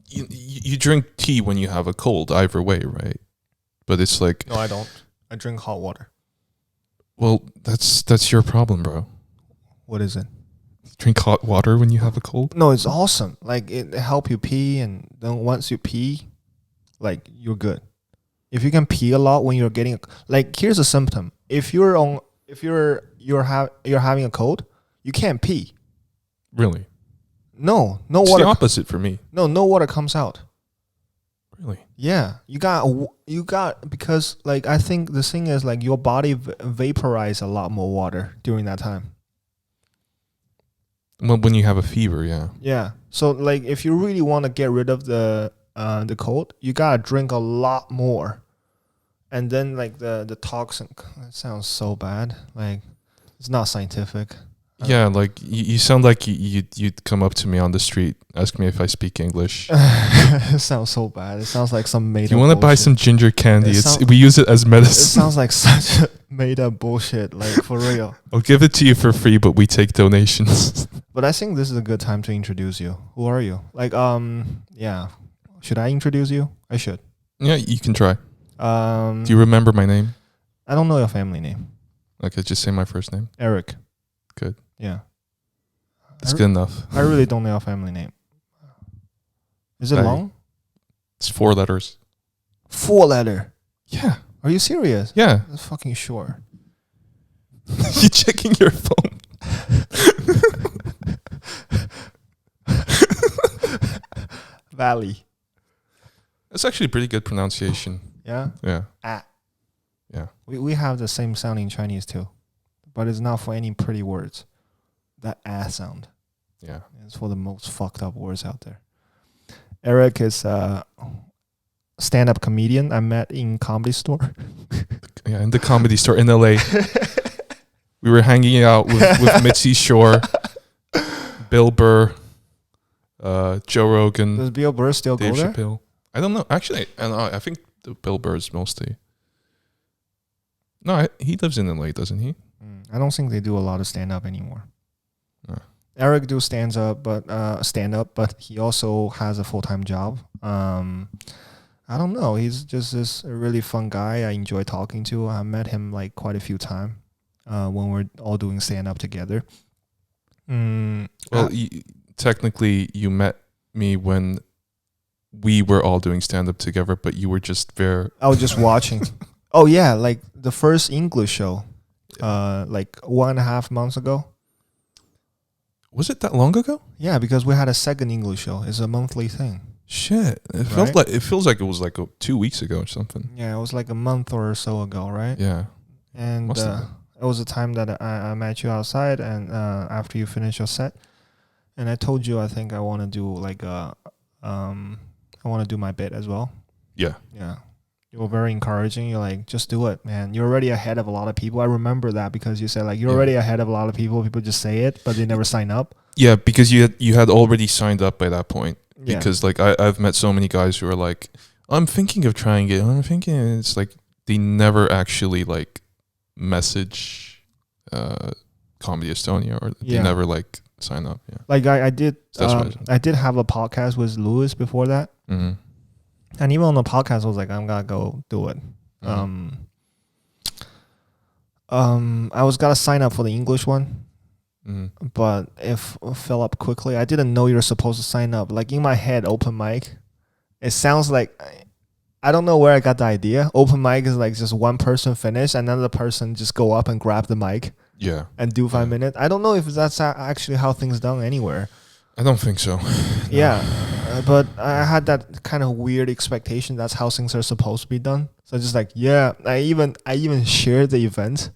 you drink tea when you have a cold, either way, right? But it's like, no, I don't. I drink hot water. well, that's your problem, bro. What is it? Drink hot water when you have a cold? No, it's awesome. Like it help you pee, and then once you pee, like you're good. If you can pee a lot when you're getting like here's a symptom. If you're having a cold, you can't pee. Really? No It's water. the opposite for me. No water comes out. Really? Yeah, you got because like I think the thing is like your body vaporize a lot more water during that time. Well, when you have a fever, yeah. Yeah. So like if you really want to get rid of the cold, you gotta drink a lot more. And then like the toxin, it sounds so bad. Like it's not scientific. Yeah, like you sound like you'd come up to me on the street, ask me if I speak English. It sounds so bad. It sounds like some made up. Do you want to buy some ginger candy? We use it as It medicine. sounds like such a made up bullshit, like for real. I'll give it to you for free, but we take donations. But I think this is a good time to introduce you. Who are you? Like, yeah. Should I introduce you? I should. Yeah, you can try. Do Do you remember my name? I don't know your family name. Okay, just say my first name. Eric. Good. Yeah. That's good enough. I really don't know your family name. Is it Hey. long? It's 4 letters. 4 letter. Yeah. Are you serious? Yeah. That's fucking short. You checking your phone? Valley. That's actually a pretty good pronunciation. Yeah. Yeah. Ah. Yeah. We have the same sound in Chinese too, but it's not for any pretty words. That sound. Yeah. It's for the most fucked up words out there. Erik is a stand-up comedian I met in Comedy Store. Yeah, in the Comedy Store in LA. We were hanging out with Mitzi Shore, Bill Burr, Joe Rogan, Does Bill Burr still Dave go there? Chappelle. I don't know. Actually, I think the Bill Burr is mostly. No, he lives in LA, doesn't he? I don't think they do a lot of stand-up anymore. No. Erik do stand-up, but he also has a full-time job. I don't know. He's just this really fun guy I enjoy talking to. I met him like quite a few times when we're all doing stand-up together. Well, technically, you met me when we were all doing stand-up together, but you were just there. I was just watching. Oh, yeah, like the first English show, like 1.5 months ago. Was it that long ago? Yeah, because we had a second English show. It's a monthly thing. Shit, it feels like it was like 2 weeks ago or something. Yeah, it was like a month or so ago, right? Yeah, And Must have been. it was the time that I met you outside, and after you finish your set, and I told you I think I want to do like I want to do my bit as well. yeah. Yeah. You were very encouraging. You're like, just do it, man. You're already ahead of a lot of people. I remember that because you said like you're already ahead of a lot of people. People just say it, but they never sign up. Yeah, because you had already signed up by that point. Yeah. Because like I've met so many guys who are like, I'm thinking of trying it. I'm thinking it's like they never actually like message Comedy Estonia, or they never like sign up. Yeah. Like I did That's right. I did have a podcast with Louis before that. Mm-hmm. And even on the podcast, I was like, I'm gonna go do it. Mm-hmm. I was gonna sign up for the English one, but it fell up quickly. I didn't know you're supposed to sign up. Like in my head, open mic, It sounds like I don't know where I got the idea. Open mic is like just one person finish, another person just go up and grab the mic. Yeah. And do 5 minutes. I don't know if that's actually how things done anywhere. I don't think so. No. Yeah, but I had that kind of weird expectation. That's how things are supposed to be done. So just like, yeah, I even shared the event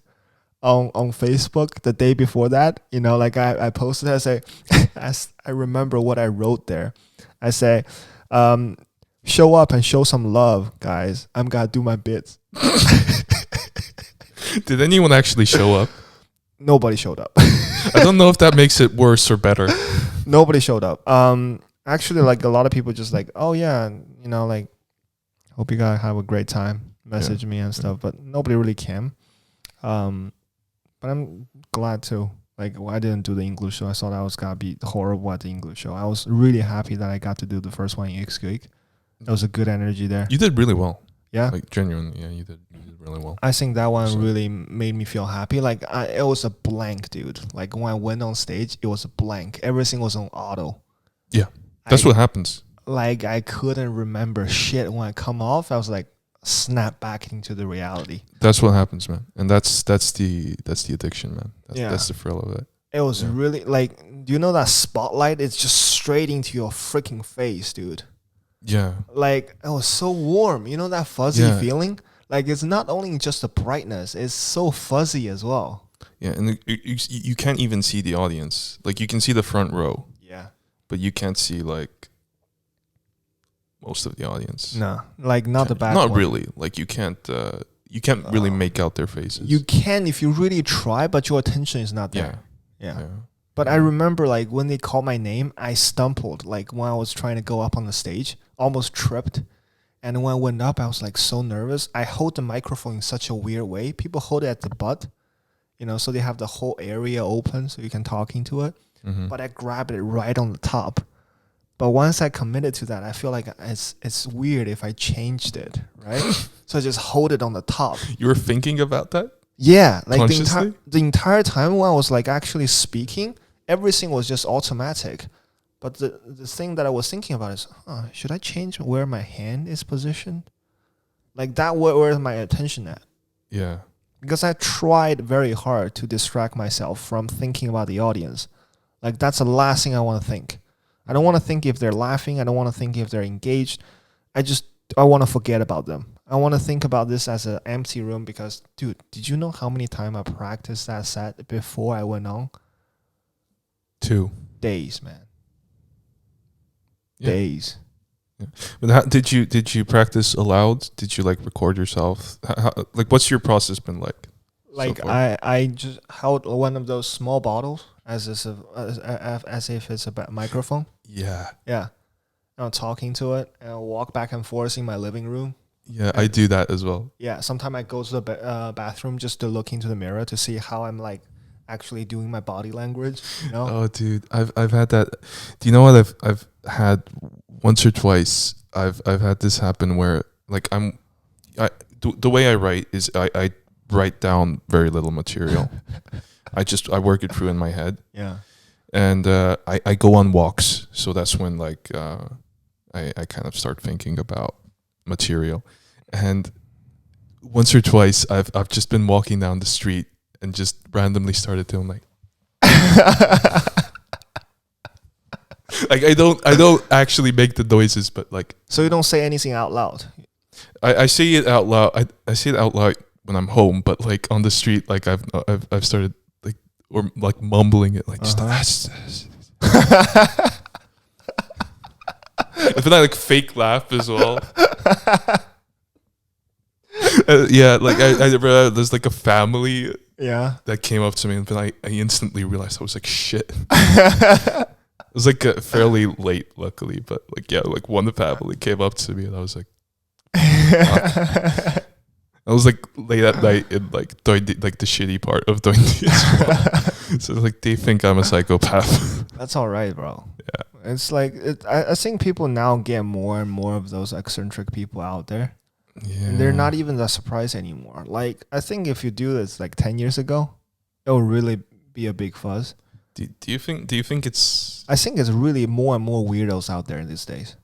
on Facebook the day before that. You know, like I posted. I say, I remember what I wrote there. I say, show up and show some love, guys. I'm gonna do my bits. Did anyone actually show up? Nobody showed up. I don't know if that makes it worse or better. Nobody showed up. Actually, like a lot of people just like, oh yeah, you know, like, hope you guys have a great time. Message me and stuff, but nobody really came. But I'm glad too. Like, I didn't do the English show. I thought I was gonna be horrible at the English show. I was really happy that I got to do the first one in Erik. There was a good energy there. You did really well. Yeah, like genuinely, yeah, you did really well. I think that one really made me feel happy. Like it was a blank, dude. Like when I went on stage, it was a blank. Everything was on auto. Yeah, that's what happens. Like I couldn't remember shit when I come off. I was like snap back into the reality. That's what happens, man. And that's the addiction, man. That's the thrill of it. It was really like, do you know that spotlight? It's just straight into your freaking face, dude. Yeah. Like it was so warm. You know that fuzzy feeling? Like it's not only just the brightness, it's so fuzzy as well. Yeah, and you can't even see the audience. Like you can see the front row. Yeah. But you can't see like most of the audience. No, like not the back. Not one. really. Like you can't really make out their faces. You can if you really try, but your attention is not there. Yeah. But I remember like when they called my name, I stumbled. Like when I was trying to go up on the stage, almost tripped. And when I went up, I was like so nervous. I hold the microphone in such a weird way. People hold it at the butt, you know, so they have the whole area open so you can talk into it. Mm-hmm. But I grabbed it right on the top. But once I committed to that, I feel like it's weird if I changed it, right? So I just hold it on the top. You were thinking about that? Yeah, like the entire time when I was like actually speaking, everything was just automatic. But the thing that I was thinking about is, should I change where my hand is positioned? Like that, where is my attention at? Yeah. Because I tried very hard to distract myself from thinking about the audience. Like that's the last thing I want to think. I don't want to think if they're laughing. I don't want to think if they're engaged. I want to forget about them. I want to think about this as an empty room because, dude, did you know how many times I practiced that set before I went on? 2 days, man. Yeah. Days. Yeah. But did you practice aloud? Did you like record yourself? Like, what's your process been like? Like so I just held one of those small bottles as if it's a microphone. Yeah. Yeah. And I'm talking to it and I'll walk back and forth in my living room. Yeah, I do that as well. Yeah, sometimes I go to the bathroom just to look into the mirror to see how I'm like actually doing my body language. You know? Oh, dude, I've had that. Do you know what I've had once or twice? I've had this happen where like the way I write is I write down very little material. I work it through in my head. Yeah. And I go on walks, so that's when like I kind of start thinking about material. And once or twice I've just been walking down the street and just randomly started doing like like I don't actually make the noises, but like, so you don't say anything out loud. I say it out loud. I say it out loud when I'm home, but like on the street, like I've started like or like mumbling it like just if I like fake laugh as well. Yeah, like I there's like a family that came up to me and then I instantly realized I was like shit. It was like fairly late, luckily, but like yeah, like one of the family came up to me and I was like, I was like late at night in like doing like the shitty part of doing this as well. So like they think I'm a psychopath. That's all right, bro. Yeah, it's like I think people now get more and more of those eccentric people out there. Yeah, and they're not even that surprised anymore. Like I think if you do this like 10 years ago, it will really be a big fuzz. Do you think it's? I think it's really more and more weirdos out there these days.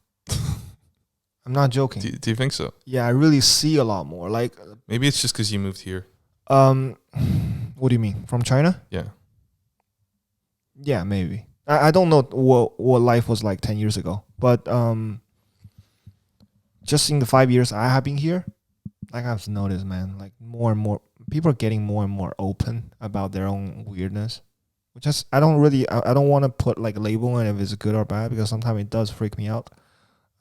I'm not joking. Do you think so? Yeah, I really see a lot more. Like, Maybe it's just because you moved here. what do you mean? From China? Yeah. Yeah, maybe. I don't know what life was like 10 years ago, but just in the 5 years I have been here, like I've noticed, man, like more and more people are getting more and more open about their own weirdness. Which is, I don't want to put like a label on it if it's good or bad, because sometimes it does freak me out.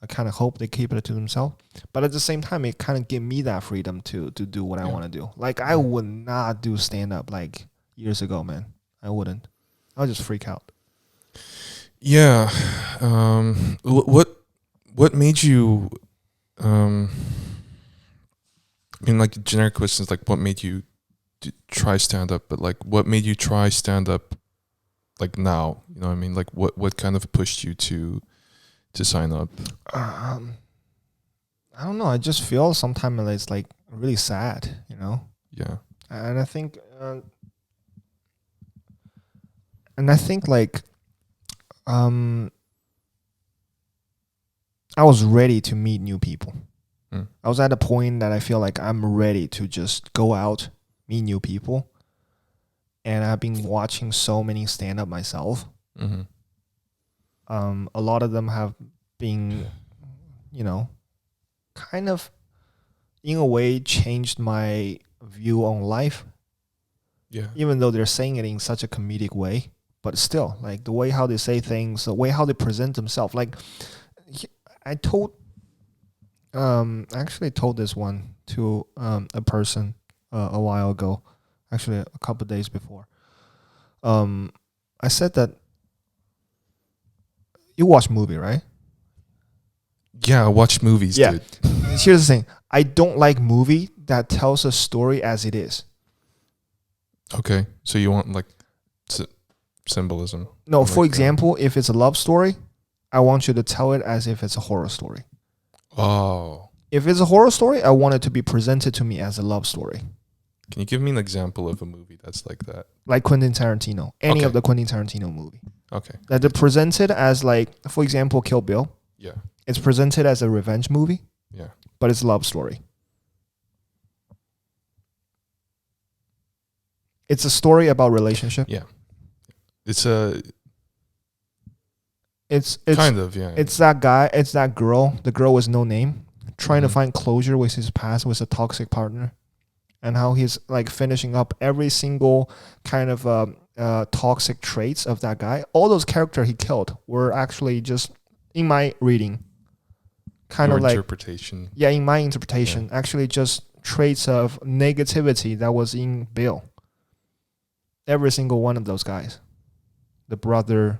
I kind of hope they keep it to themselves, but at the same time, it kind of give me that freedom to do what I want to do. Like I would not do stand up like years ago, man. I wouldn't. I would just freak out. Yeah. What made you? I mean, like generic questions, like what made you try stand up, but like what made you try stand up, like now? You know what I mean? Like what kind of pushed you to sign up? I don't know. I just feel sometimes it's like really sad, you know. Yeah. And I think, like, I was ready to meet new people. I was at a point that I feel like I'm ready to just go out, meet new people. And I've been watching so many stand up myself. Mm-hmm. A lot of them have been, you know, kind of in a way changed my view on life. Yeah. Even though they're saying it in such a comedic way, but still, like the way how they say things, the way how they present themselves. Like I actually told this one to a person a while ago, actually a couple of days before. I said that you watch movie, right? Yeah, I watch movies, dude. Here's the thing. I don't like movie that tells a story as it is. Okay. So you want like symbolism? No, like for example, if it's a love story, I want you to tell it as if it's a horror story. Oh. If it's a horror story, I want it to be presented to me as a love story. Can you give me an example of a movie that's like that? Like Quentin Tarantino. Any of the Quentin Tarantino movie. Okay. That they're presented as like, for example, Kill Bill. Yeah. It's presented as a revenge movie. Yeah. But it's a love story. It's a story about relationship. Yeah. It's kind of, yeah. It's that guy, it's that girl, the girl with no name, trying to find closure with his past with a toxic partner, and how he's like finishing up every single kind of toxic traits of that guy. All those characters he killed were actually just, in my reading, kind of like interpretation. Yeah, in my interpretation, actually just traits of negativity that was in Bill. Every single one of those guys, the brother,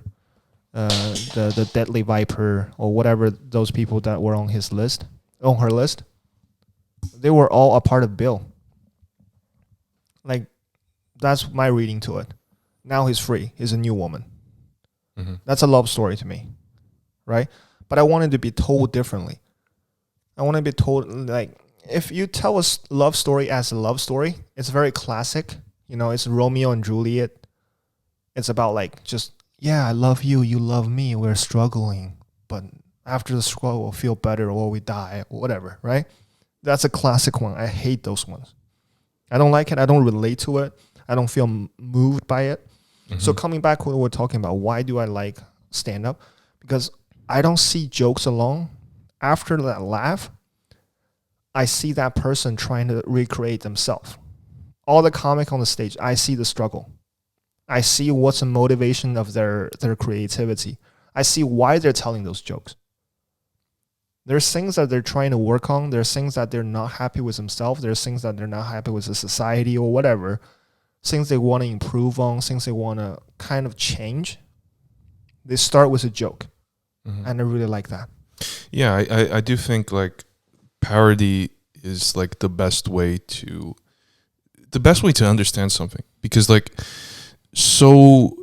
the deadly viper, or whatever those people that were on his list, on her list, they were all a part of Bill. Like, that's my reading to it. Now he's free. He's a new woman. Mm-hmm. That's a love story to me, right? But I wanted to be told differently. I want to be told, like, if you tell a love story as a love story, it's very classic. You know, it's Romeo and Juliet. It's about like just, yeah, I love you, you love me, we're struggling, but after the struggle we'll feel better or we die, or whatever, right? That's a classic one. I hate those ones. I don't like it. I don't relate to it. I don't feel moved by it. Mm-hmm. So coming back to what we're talking about, why do I like stand-up? Because I don't see jokes alone. After that laugh, I see that person trying to recreate themselves. All the comic on the stage, I see the struggle. I see what's the motivation of their creativity. I see why they're telling those jokes. There's things that they're trying to work on. There's things that they're not happy with themselves. There's things that they're not happy with the society or whatever. Things they want to improve on, things they want to kind of change. They start with a joke. Mm-hmm. And I really like that. Yeah, I do think like parody is like the best way to understand something, because like so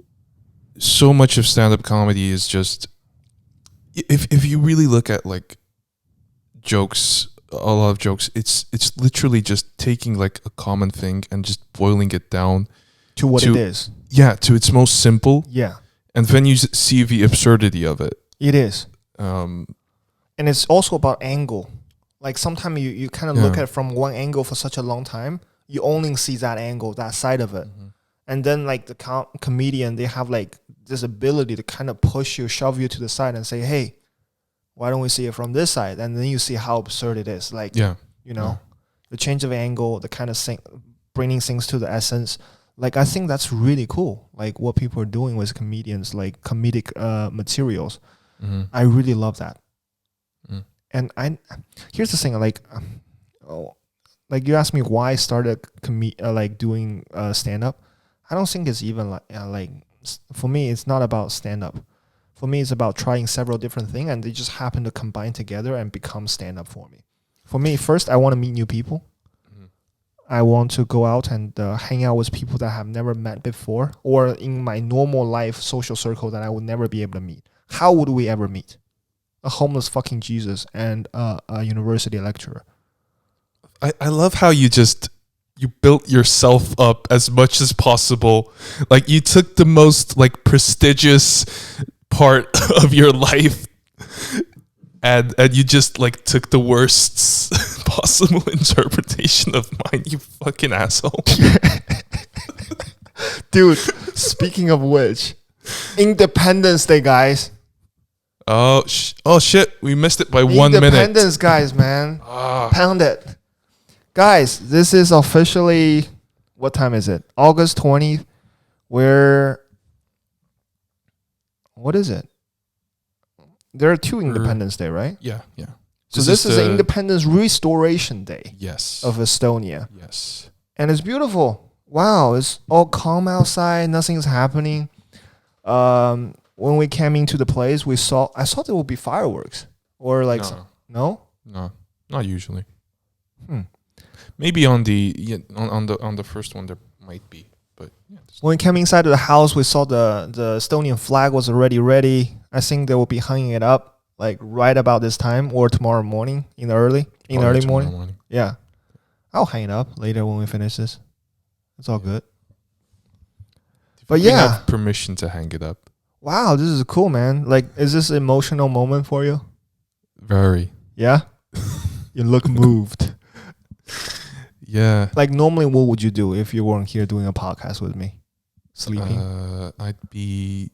much of stand-up comedy is just, if you really look at like jokes, a lot of jokes, it's literally just taking like a common thing and just boiling it down to what it is. Yeah, to its most simple. Yeah. And then you see the absurdity of it. It is. And it's also about angle. Like sometimes you kind of look at it from one angle for such a long time. You only see that angle, that side of it. And then like the comedian, they have like this ability to kind of push you, shove you to the side and say, hey, why don't we see it from this side? And then you see how absurd it is. Like, you know, the change of angle, the kind of bringing things to the essence. Like, I think that's really cool. Like what people are doing with comedians, like comedic materials. I really love that. And here's the thing, like you asked me why I started like doing stand up. I don't think it's even like for me it's not about stand up. For me it's about trying several different things and they just happen to combine together and become stand up for me. For me, first I want to meet new people. I want to go out and hang out with people that I have never met before or in my normal life social circle that I would never be able to meet. How would we ever meet? A homeless fucking Jesus and a university lecturer. I love how you built yourself up as much as possible. Like you took the most like prestigious part of your life and you just like took the worst possible interpretation of mine, you fucking asshole. Dude, speaking of which, Independence Day, guys. Oh shit, we missed it by 1 minute. Independence, guys, man. Pound it. Guys, this is officially, what time is it? August 20th. What is it? There are two Independence Day, right? Yeah. So this is the Independence Restoration Day. Yes. Of Estonia. Yes. And it's beautiful. Wow, it's all calm outside. Nothing's happening. When we came into the place, I thought there would be fireworks or like no, not usually. Maybe on the on the first one there might be, but when we came inside of the house, we saw the Estonian flag was already ready. I think they will be hanging it up like right about this time or tomorrow morning in the early morning. Yeah, I'll hang it up later when we finish this. It's all good. But we have permission to hang it up. Wow, this is cool, man. Like, is this an emotional moment for you? Very. Yeah? You look moved. Yeah. Like, normally, what would you do if you weren't here doing a podcast with me? Sleeping? I'd be...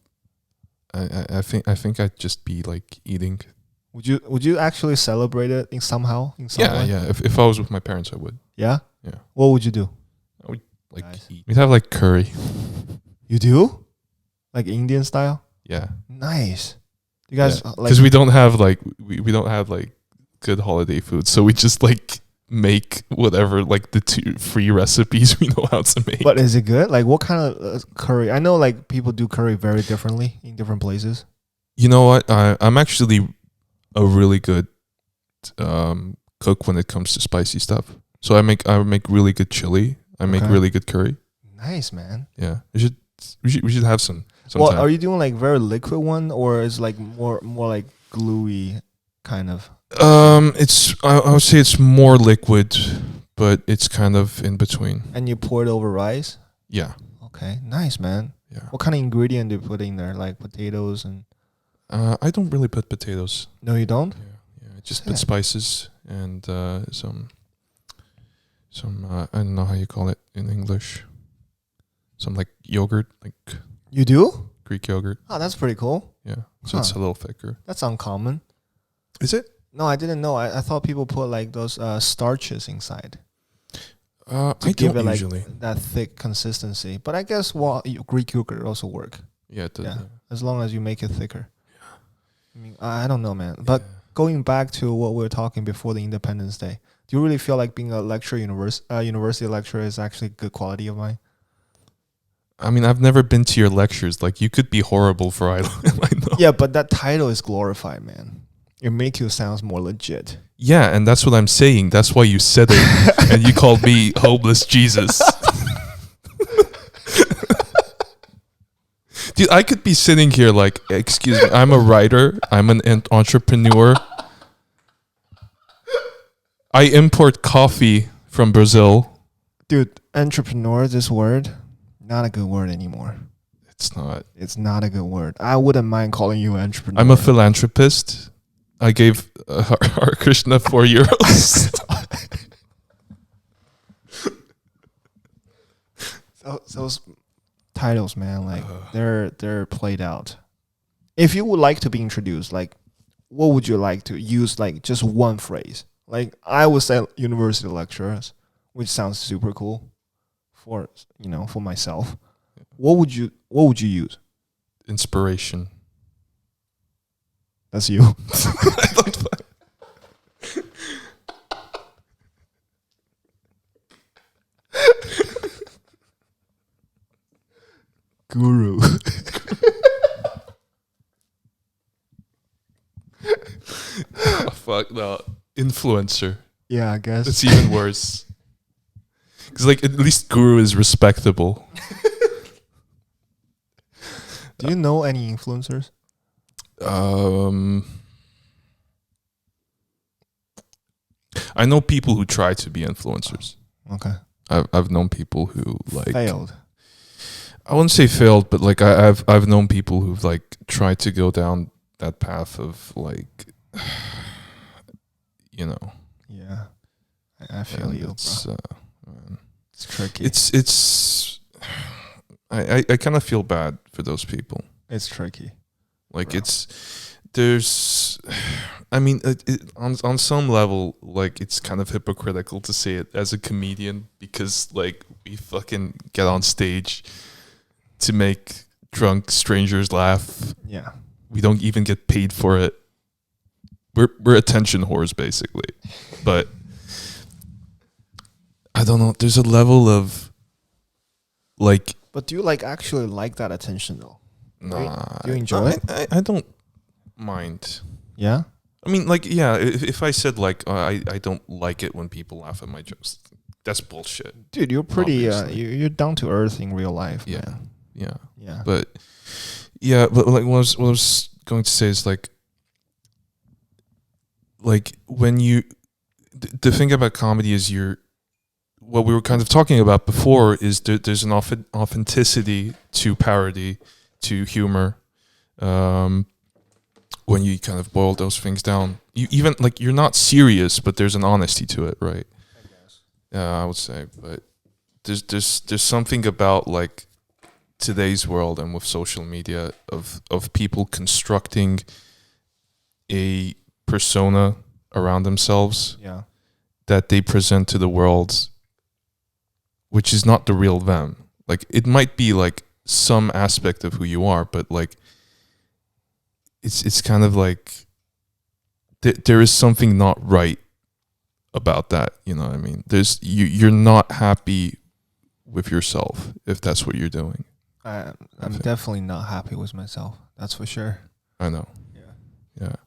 I think I'd just be, like, eating. Would you actually celebrate it in some way? Yeah. If I was with my parents, I would. Yeah? Yeah. What would you do? I would, like, eat. We'd have, like, curry. You do? Like Indian style? Yeah. Nice. You guys because we don't have like we don't have like good holiday food, so we just like make whatever like the two free recipes we know how to make. But is it good? Like what kind of curry? I know like people do curry very differently in different places. You know what? I'm actually a really good cook when it comes to spicy stuff. So I make really good chili. I make really good curry. Nice, man. Yeah, we should have some. Well, are you doing like very liquid one or is like more like gluey kind of? I would say it's more liquid, but it's kind of in between. And you pour it over rice? Yeah. Okay, nice, man. Yeah. What kind of ingredient do you put in there? Like potatoes and? I don't really put potatoes. No, you don't? Yeah. I just put spices and some I don't know how you call it in English. Some like yogurt, like. You do? Greek yogurt. Oh, that's pretty cool. Yeah. So it's a little thicker. That's uncommon. Is it? No, I didn't know. I thought people put like those starches inside. I don't it usually. Like that thick consistency. But I guess Greek yogurt also work. Yeah, it does. Yeah. As long as you make it thicker. Yeah. I mean, I don't know, man. But going back to what we were talking before the Independence Day, do you really feel like being a lecturer, university lecturer is actually good quality of mine? I mean, I've never been to your lectures. Like, you could be horrible for I know. Yeah, but that title is glorified, man. It makes you sound more legit. Yeah, and that's what I'm saying. That's why you said it, and you called me homeless Jesus. Dude, I could be sitting here like, excuse me, I'm a writer. I'm an entrepreneur. I import coffee from Brazil. Dude, entrepreneur, this word... not a good word anymore. It's not. It's not a good word. I wouldn't mind calling you an entrepreneur. I'm a philanthropist. I gave Hare Krishna €4. Those titles, man, like they're played out. If you would like to be introduced, like, what would you like to use? Like, just one phrase. Like, I would say university lecturers, which sounds super cool for for myself. What would you use? Inspiration. That's you. Guru. Oh, fuck no. Influencer. Yeah, I guess. It's even worse. Because, like, at least guru is respectable. Do you know any influencers? I know people who try to be influencers. Okay. I've known people who like Failed. I wouldn't say failed, but like I've known people who've like tried to go down that path of like, Yeah, I feel you, bro. It's tricky. It's I kind of feel bad for those people. It's tricky. Like bro. I mean, on some level, like it's kind of hypocritical to say it as a comedian because like we fucking get on stage to make drunk strangers laugh. Yeah. We don't even get paid for it. We're attention whores basically. But I don't know. There's a level of like. But do you like actually like that attention though? Nah. Right? Do you enjoy it? I don't mind. Yeah. I mean, like, yeah. If I said like I don't like it when people laugh at my jokes, that's bullshit. Dude, you're pretty. Obviously. You're down to earth in real life. Yeah. Man. Yeah. Yeah. But like what I was going to say is like when you the thing about comedy is what we were kind of talking about before is there's an authenticity to parody, to humor. When you kind of boil those things down, you even like you're not serious, but there's an honesty to it, right? I guess. I would say, but there's something about like today's world and with social media of people constructing a persona around themselves Yeah. that they present to the world, which is not the real them. Like it might be like some aspect of who you are, but like it's kind of like there is something not right about that. You know what I mean? You're not happy with yourself if that's what you're doing. I'm definitely not happy with myself. That's for sure. I know. Yeah.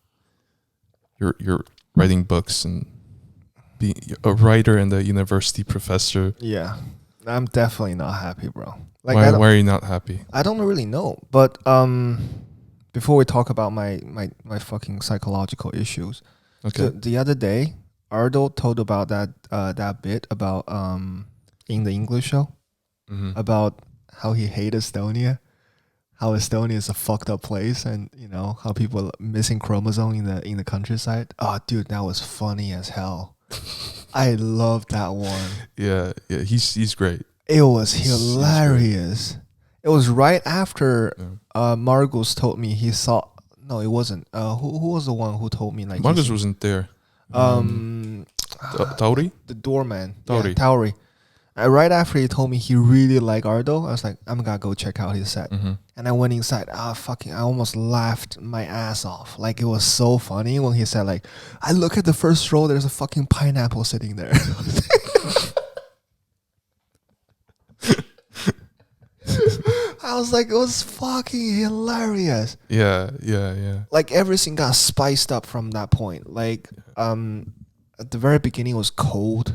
You're writing books and being a writer and a university professor. Yeah. I'm definitely not happy, bro. Like why are you not happy? I don't really know, but before we talk about my fucking psychological issues, Okay. the other day, Ardo told about that bit about in the English show about how he hated Estonia, how Estonia is a fucked up place, and how people are missing chromosome in the countryside. Oh, dude, that was funny as hell. I love that one. Yeah, he's great. It was hilarious. It was right after Margus told me he saw. No, it wasn't. Who was the one who told me like Margus wasn't there. Tauri? The doorman. Tauri. Yeah, Tauri. Right after he told me he really liked Ardo, I was like, I'm gonna go check out his set. And I went inside. I almost laughed my ass off. Like it was so funny when he said like, I look at the first row, there's a fucking pineapple sitting there. I was like, it was fucking hilarious. Yeah. Like everything got spiced up from that point. Like at the very beginning it was cold,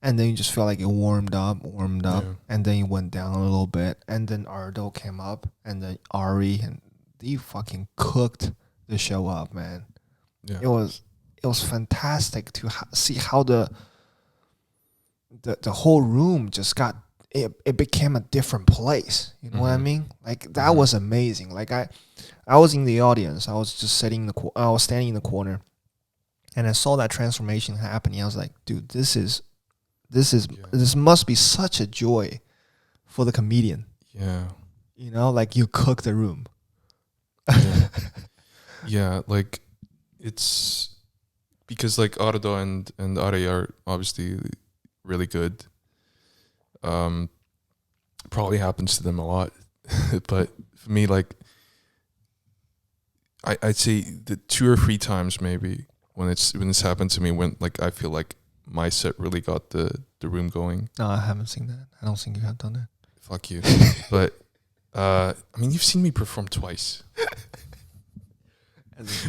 and then you just felt like it warmed up, and then it went down a little bit, and then Ardo came up, and then Ari, and they fucking cooked the show up, man. Yeah. It was fantastic to see how the whole room just got it became a different place. You know what I mean? Like that was amazing. Like I was in the audience. I was just I was standing in the corner, and I saw that transformation happening. I was like, dude, this must be such a joy for the comedian. Yeah. You know, like you cook the room. Yeah. Yeah, like it's because like Ardo and Ari are obviously really good. Probably happens to them a lot, but for me, like I'd say the 2 or 3 times maybe when this happened to me, when like I feel like my set really got the room going. No, I haven't seen that. I don't think you have done that. Fuck you. But I mean, you've seen me perform twice.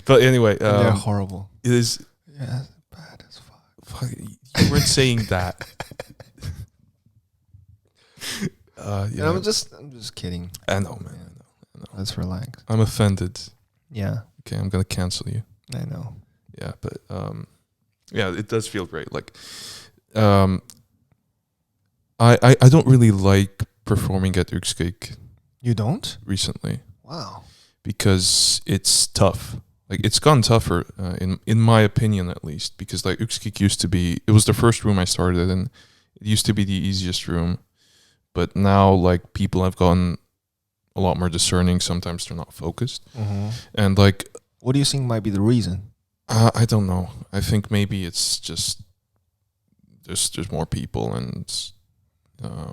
But anyway, they're horrible. It is. Yeah, bad as fuck. You weren't saying that. Yeah. I'm just kidding. I know, man. I know. Let's relax. I'm offended. Yeah. Okay, I'm gonna cancel you. I know. Yeah, but yeah, it does feel great. Like, I don't really like performing at Telliskivi You don't? recently. Wow. Because it's tough. Like it's gotten tougher, in my opinion at least. Because like Telliskivi it was the first room I started in. It used to be the easiest room, but now like people have gotten a lot more discerning. Sometimes they're not focused, and like, what do you think might be the reason? I don't know. I think maybe it's just there's more people and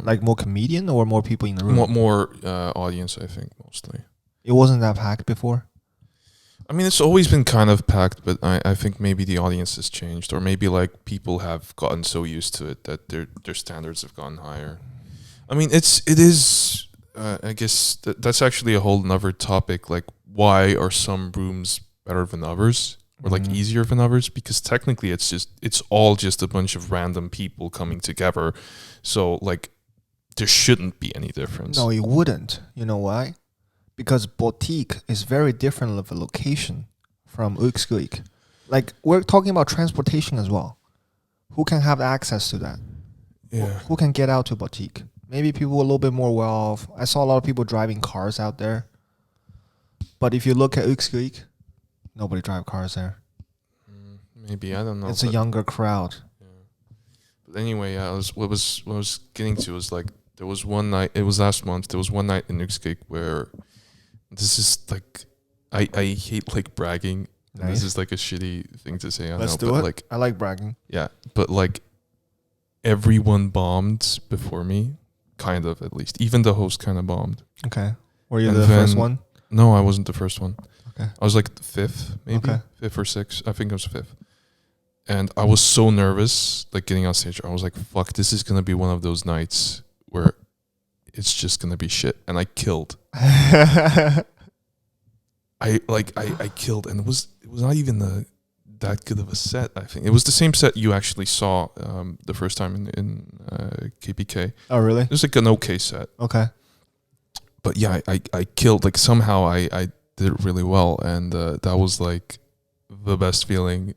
Like more comedian or more people in the room? more audience. I think mostly. It wasn't that packed before? I mean, it's always been kind of packed, but I think maybe the audience has changed, or maybe like people have gotten so used to it that their standards have gone higher. I mean, it is. I guess that's actually a whole nother topic. Like, why are some rooms better than others, or like easier than others? Because technically, it's all just a bunch of random people coming together. So like, there shouldn't be any difference. No, it wouldn't. You know why? Because boutique is very different of a location from Telliskivi. Like, we're talking about transportation as well. Who can have access to that? Yeah. Who can get out to boutique? Maybe people a little bit more well off. I saw a lot of people driving cars out there. But if you look at Telliskivi, nobody drive cars there. Maybe, I don't know. It's a younger crowd. Yeah. But anyway, what I was getting to was like, there was one night, it was last month, there was one night in Telliskivi where this is like, I hate like bragging. Nice. This is like a shitty thing to say. Let's do it. Like, I like bragging. Yeah, but like everyone bombed before me, kind of at least. Even the host kind of bombed. Okay. Were you the first one? No, I wasn't the first one. Okay. I was like the 5th, maybe. Okay. 5th or 6th. I think it was 5th. And I was so nervous, like getting on stage. I was like, fuck, this is going to be one of those nights where it's just going to be shit. And I killed. I killed, and it was not even that good of a set. I think it was the same set you actually saw the first time in KPK. Oh, really? It was like an okay set. Okay. But yeah, I killed. Like somehow I did it really well, and that was like the best feeling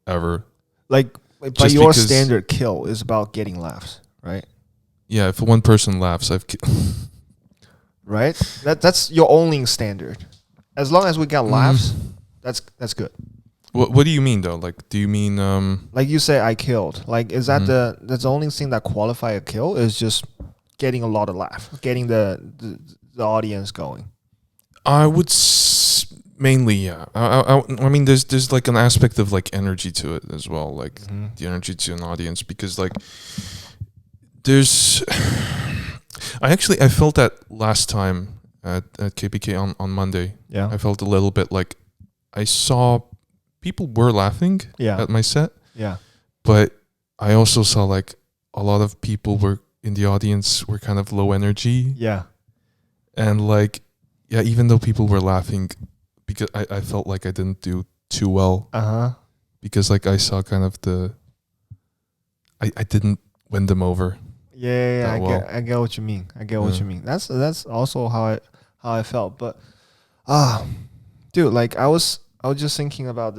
ever. Like by your standard, kill is about getting laughs, right? Yeah, if one person laughs, I've killed. Right? That's your only standard. As long as we get laughs, that's good. What do you mean though? Like, do you mean like you say I killed? Like, is that that's the only thing that qualify a kill? Is just getting a lot of laugh, getting the audience going. I would mainly, yeah. I mean, there's like an aspect of like energy to it as well, like the energy to an audience, because like there's. I felt that last time at KPK on Monday. Yeah. I felt a little bit like I saw people were laughing at my set. Yeah. But I also saw like a lot of people were in the audience were kind of low energy. Yeah. And like, yeah, even though people were laughing, because I felt like I didn't do too well. Because like I saw kind of I didn't win them over. Yeah, I get what you mean. I get what you mean. That's also how I felt. But dude, like I was just thinking about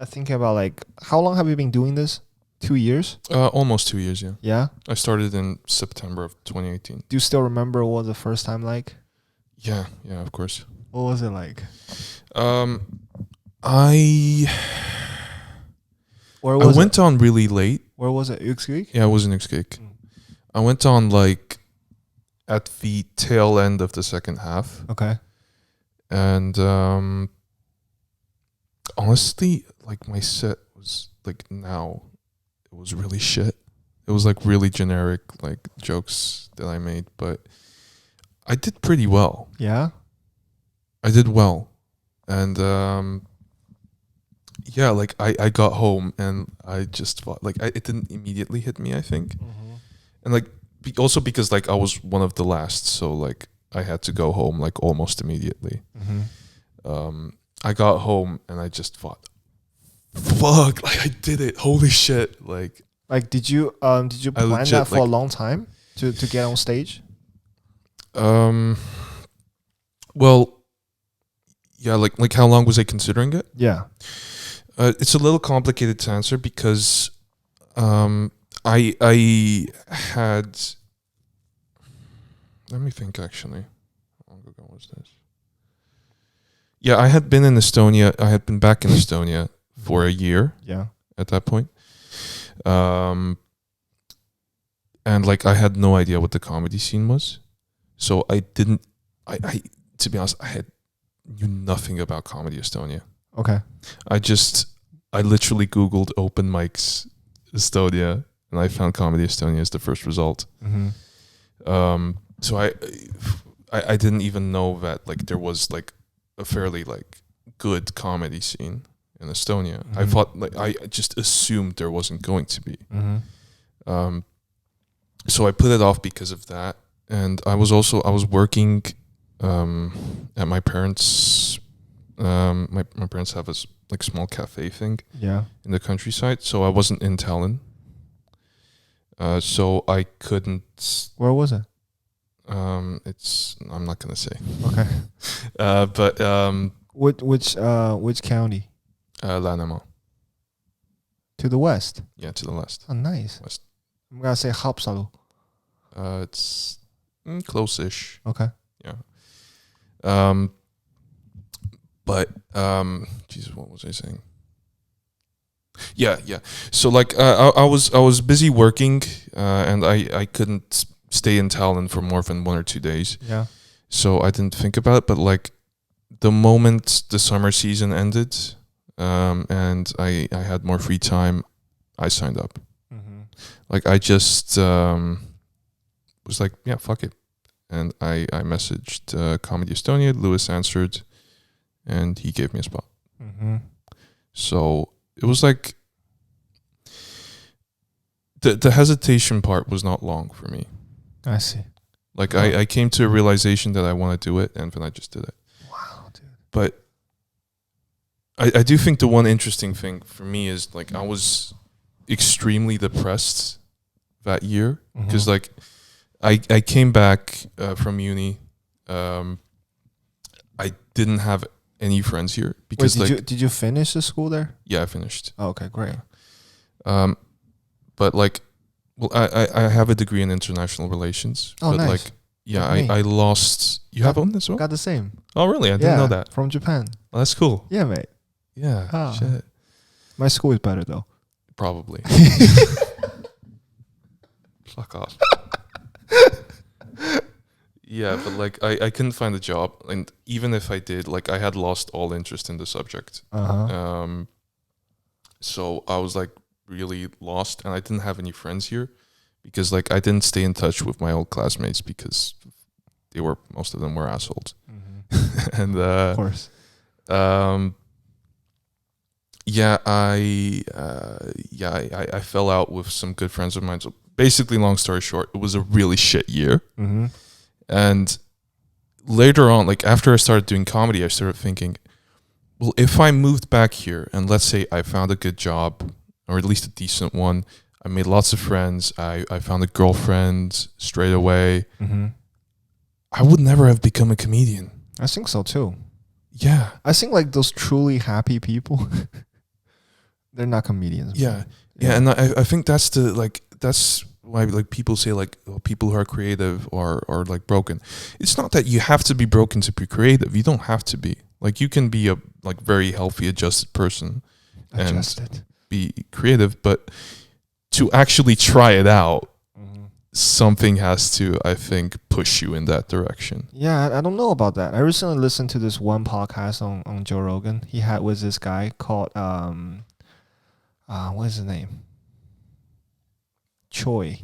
like how long have you been doing this? 2 years? Almost 2 years, yeah. Yeah? I started in September of 2018. Do you still remember what was the first time like? Yeah, of course. What was it like? I went on really late. Where was it? Telliskivi? Yeah, it was in Erik. I went on like at the tail end of the second half. Okay. And honestly, like my set was like now, it was really shit. It was like really generic like jokes that I made, but I did pretty well. Yeah? I did well. And yeah, like I got home and I just thought like it didn't immediately hit me, I think. And like also because like I was one of the last, so like I had to go home like almost immediately. I got home and I just thought, fuck, like I did it. Holy shit. Like did you plan that for a long time to get on stage? Well, yeah, like how long was I considering it? Yeah. It's a little complicated to answer because I had, let me think actually. How long ago was this? Yeah, I had been in Estonia. I had been back in Estonia for a year. Yeah. At that point. And like I had no idea what the comedy scene was. So I didn't, I to be honest, I knew nothing about Comedy Estonia. Okay. I literally Googled open mics Estonia and I found Comedy Estonia as the first result. So I didn't even know that like there was like a fairly like good comedy scene in Estonia. I thought like I just assumed there wasn't going to be. So I put it off because of that, and I was working at my parents. My parents have a like small cafe thing. Yeah. In the countryside, so I wasn't in Tallinn. So I couldn't. Where was it? I'm not gonna say. Okay. But which county? Lanema. To the west. Yeah, to the west. Oh, nice. West. I'm gonna say Haapsalu. It's close-ish. Okay. Yeah. But Jesus, what was I saying? Yeah. So like I was busy working, and I couldn't stay in Tallinn for more than 1 or 2 days. Yeah. So I didn't think about it, but like the moment the summer season ended, and I had more free time, I signed up. Like I just was like, yeah, fuck it. And I messaged Comedy Estonia. Lewis answered, and he gave me a spot. So it was like the hesitation part was not long for me. I see. Like I came to a realization that I want to do it, and then I just did it. Wow, dude. But I do think the one interesting thing for me is like I was extremely depressed that year because like I came back from uni. I didn't have any friends here because did you finish the school there? Yeah, I finished. Oh, okay, great. But like, well, I have a degree in international relations. Oh, but nice. Like, yeah, I lost. You have one as well? Got the same. Oh, really? I didn't know that. From Japan. Oh, that's cool. Yeah, mate. Yeah. Shit. My school is better though. Probably. Fuck off. Yeah, but like I couldn't find a job, and even if I did, like I had lost all interest in the subject. So I was like really lost, and I didn't have any friends here because like I didn't stay in touch with my old classmates because most of them were assholes. And of course. I fell out with some good friends of mine. So basically, long story short, it was a really shit year. And later on, like after I started doing comedy, I started thinking, well, if I moved back here and let's say I found a good job or at least a decent one, I made lots of friends, I found a girlfriend straight away, I would never have become a comedian. I think so too. Yeah. I think like those truly happy people They're not comedians. Yeah. Yeah, and I think that's why like people say like people who are creative are like broken. It's not that you have to be broken to be creative. You don't have to be. Like you can be a like very healthy, adjusted person and be creative, but to actually try it out, something has to, I think, push you in that direction. Yeah, I don't know about that. I recently listened to this one podcast on Joe Rogan. He had with this guy called what is his name? Choi.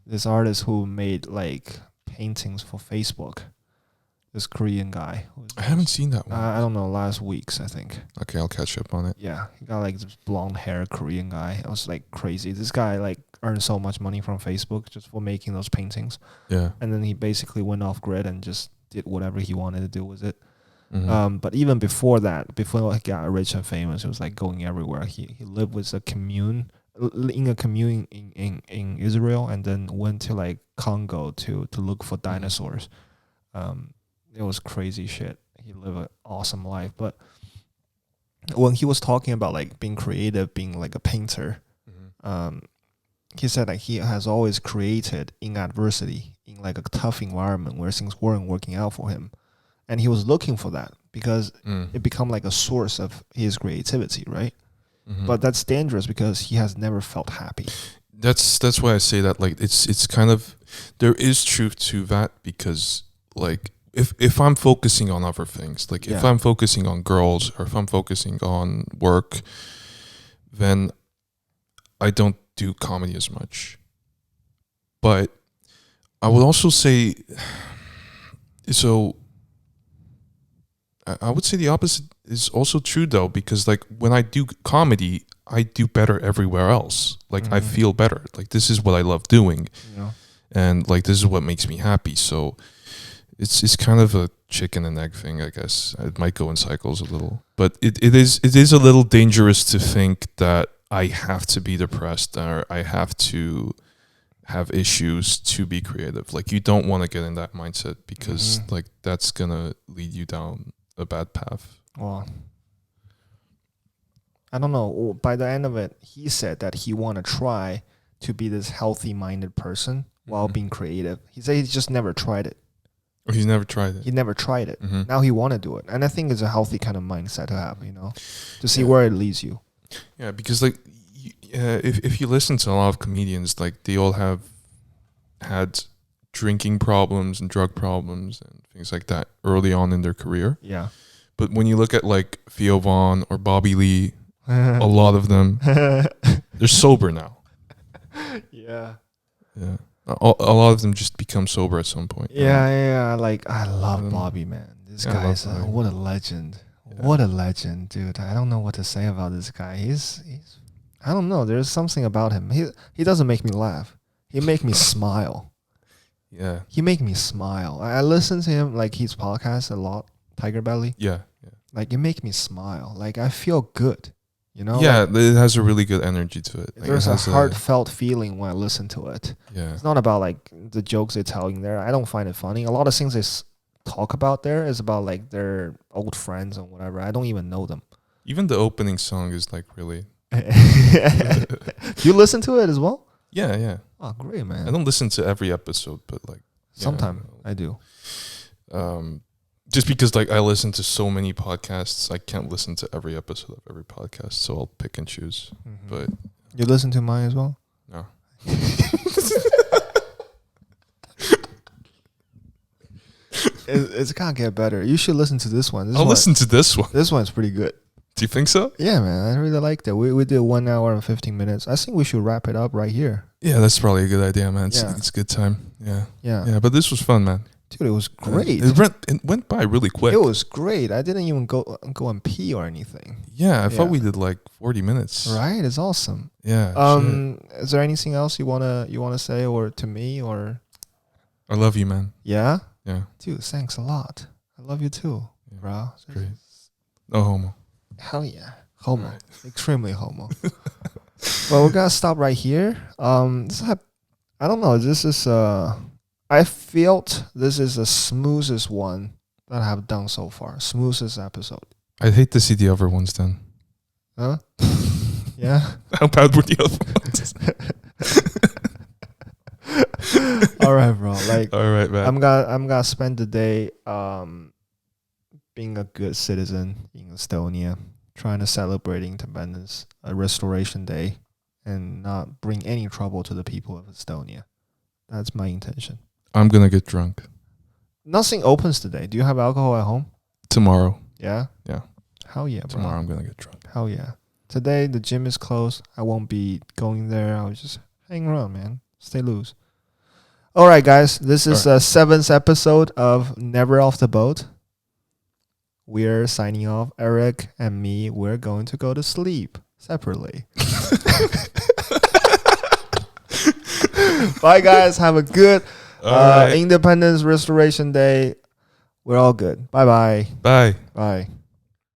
This artist who made like paintings for Facebook. This Korean guy. I haven't seen that one. I don't know, last week's, I think. Okay, I'll catch up on it. Yeah, he got like this blonde hair Korean guy. It was like crazy. This guy like earned so much money from Facebook just for making those paintings. Yeah. And then he basically went off grid and just did whatever he wanted to do with it. Mm-hmm. But even before that, before he got rich and famous, it was like going everywhere. He lived with a commune in Israel, and then went to like Congo to look for dinosaurs. It was crazy shit. He lived an awesome life. But when he was talking about like being creative, being like a painter, he said like he has always created in adversity, in like a tough environment where things weren't working out for him. And he was looking for that because it become like a source of his creativity, right? But that's dangerous because he has never felt happy. That's why I say that like it's kind of, there is truth to that, because like if I'm focusing on other things, like if I'm focusing on girls or if I'm focusing on work, then I don't do comedy as much. But I would also say, so I would say the opposite is also true though, because like when I do comedy, I do better everywhere else. Like I feel better. Like this is what I love doing, and like this is what makes me happy. So it's kind of a chicken and egg thing, I guess. It might go in cycles a little, but it is a little dangerous to think that I have to be depressed or I have to have issues to be creative. Like you don't want to get in that mindset, because like that's gonna lead you down a bad path. Well, I don't know. By the end of it, he said that he want to try to be this healthy-minded person while being creative. He said he's just never tried it. Oh, he's never tried it. He never tried it. Now he want to do it, and I think it's a healthy kind of mindset to have, to see where it leads you. Yeah, because like if you listen to a lot of comedians, like they all have had drinking problems and drug problems and things like that early on in their career. Yeah. But when you look at like Theo Vaughn or Bobby Lee, a lot of them, they're sober now. Yeah. Yeah. A lot of them just become sober at some point. Yeah. Like, I love Bobby, man. This guy's what a legend. Yeah. What a legend, dude. I don't know what to say about this guy. He's I don't know. There's something about him. He doesn't make me laugh. He make me smile. Yeah. He make me smile. I listen to him, like his podcast a lot, Tiger Belly. Yeah. Like it make me smile. Like I feel good. Yeah, like, it has a really good energy to it. Like there's a heartfelt feeling when I listen to it. Yeah. It's not about like the jokes they're telling there. I don't find it funny. A lot of things they talk about there is about like their old friends and whatever. I don't even know them. Even the opening song is like really... You listen to it as well? Yeah. Oh, great, man. I don't listen to every episode, but like... Sometimes I do. Just because like I listen to so many podcasts, I can't listen to every episode of every podcast, so I'll pick and choose. But you listen to mine as well? No. It's gonna get better. You should listen to this one. I'll listen to this one. This one's pretty good. Do you think so? Yeah, man. I really like that. We did 1 hour and 15 minutes. I think we should wrap it up right here. Yeah, that's probably a good idea, man. It's a good time. Yeah. But this was fun, man. Dude, it was great. It went by really quick. It was great. I didn't even go and pee or anything. Yeah, I thought we did like 40 minutes. Right? It's awesome. Yeah. Is there anything else you wanna say or to me or? I love you, man. Yeah? Yeah. Dude, thanks a lot. I love you too, bro. Great. No homo. Hell yeah. Homo. Right. Extremely homo. Well, we're gonna stop right here. I don't know. This is I felt this is the smoothest one that I have done so far. Smoothest episode. I'd hate to see the other ones then. Huh? Yeah. How bad were the other ones? All right, bro. Like, all right, man. I'm gonna spend the day being a good citizen in Estonia, trying to celebrate independence, a restoration day, and not bring any trouble to the people of Estonia. That's my intention. I'm gonna get drunk Nothing opens today. Do you have alcohol at home? tomorrow. Yeah. Yeah. Hell yeah, bro. Tomorrow I'm gonna get drunk. Hell yeah. Today the gym is closed. I won't be going there. I'll just hang around, man. Stay loose. All right, guys. This is the 7th episode of Never Off the Boat. We're signing off. Eric and me, we're going to go to sleep separately. Bye, guys. Have a good Independence Restoration Day. We're all good. Bye-bye. Bye. Bye.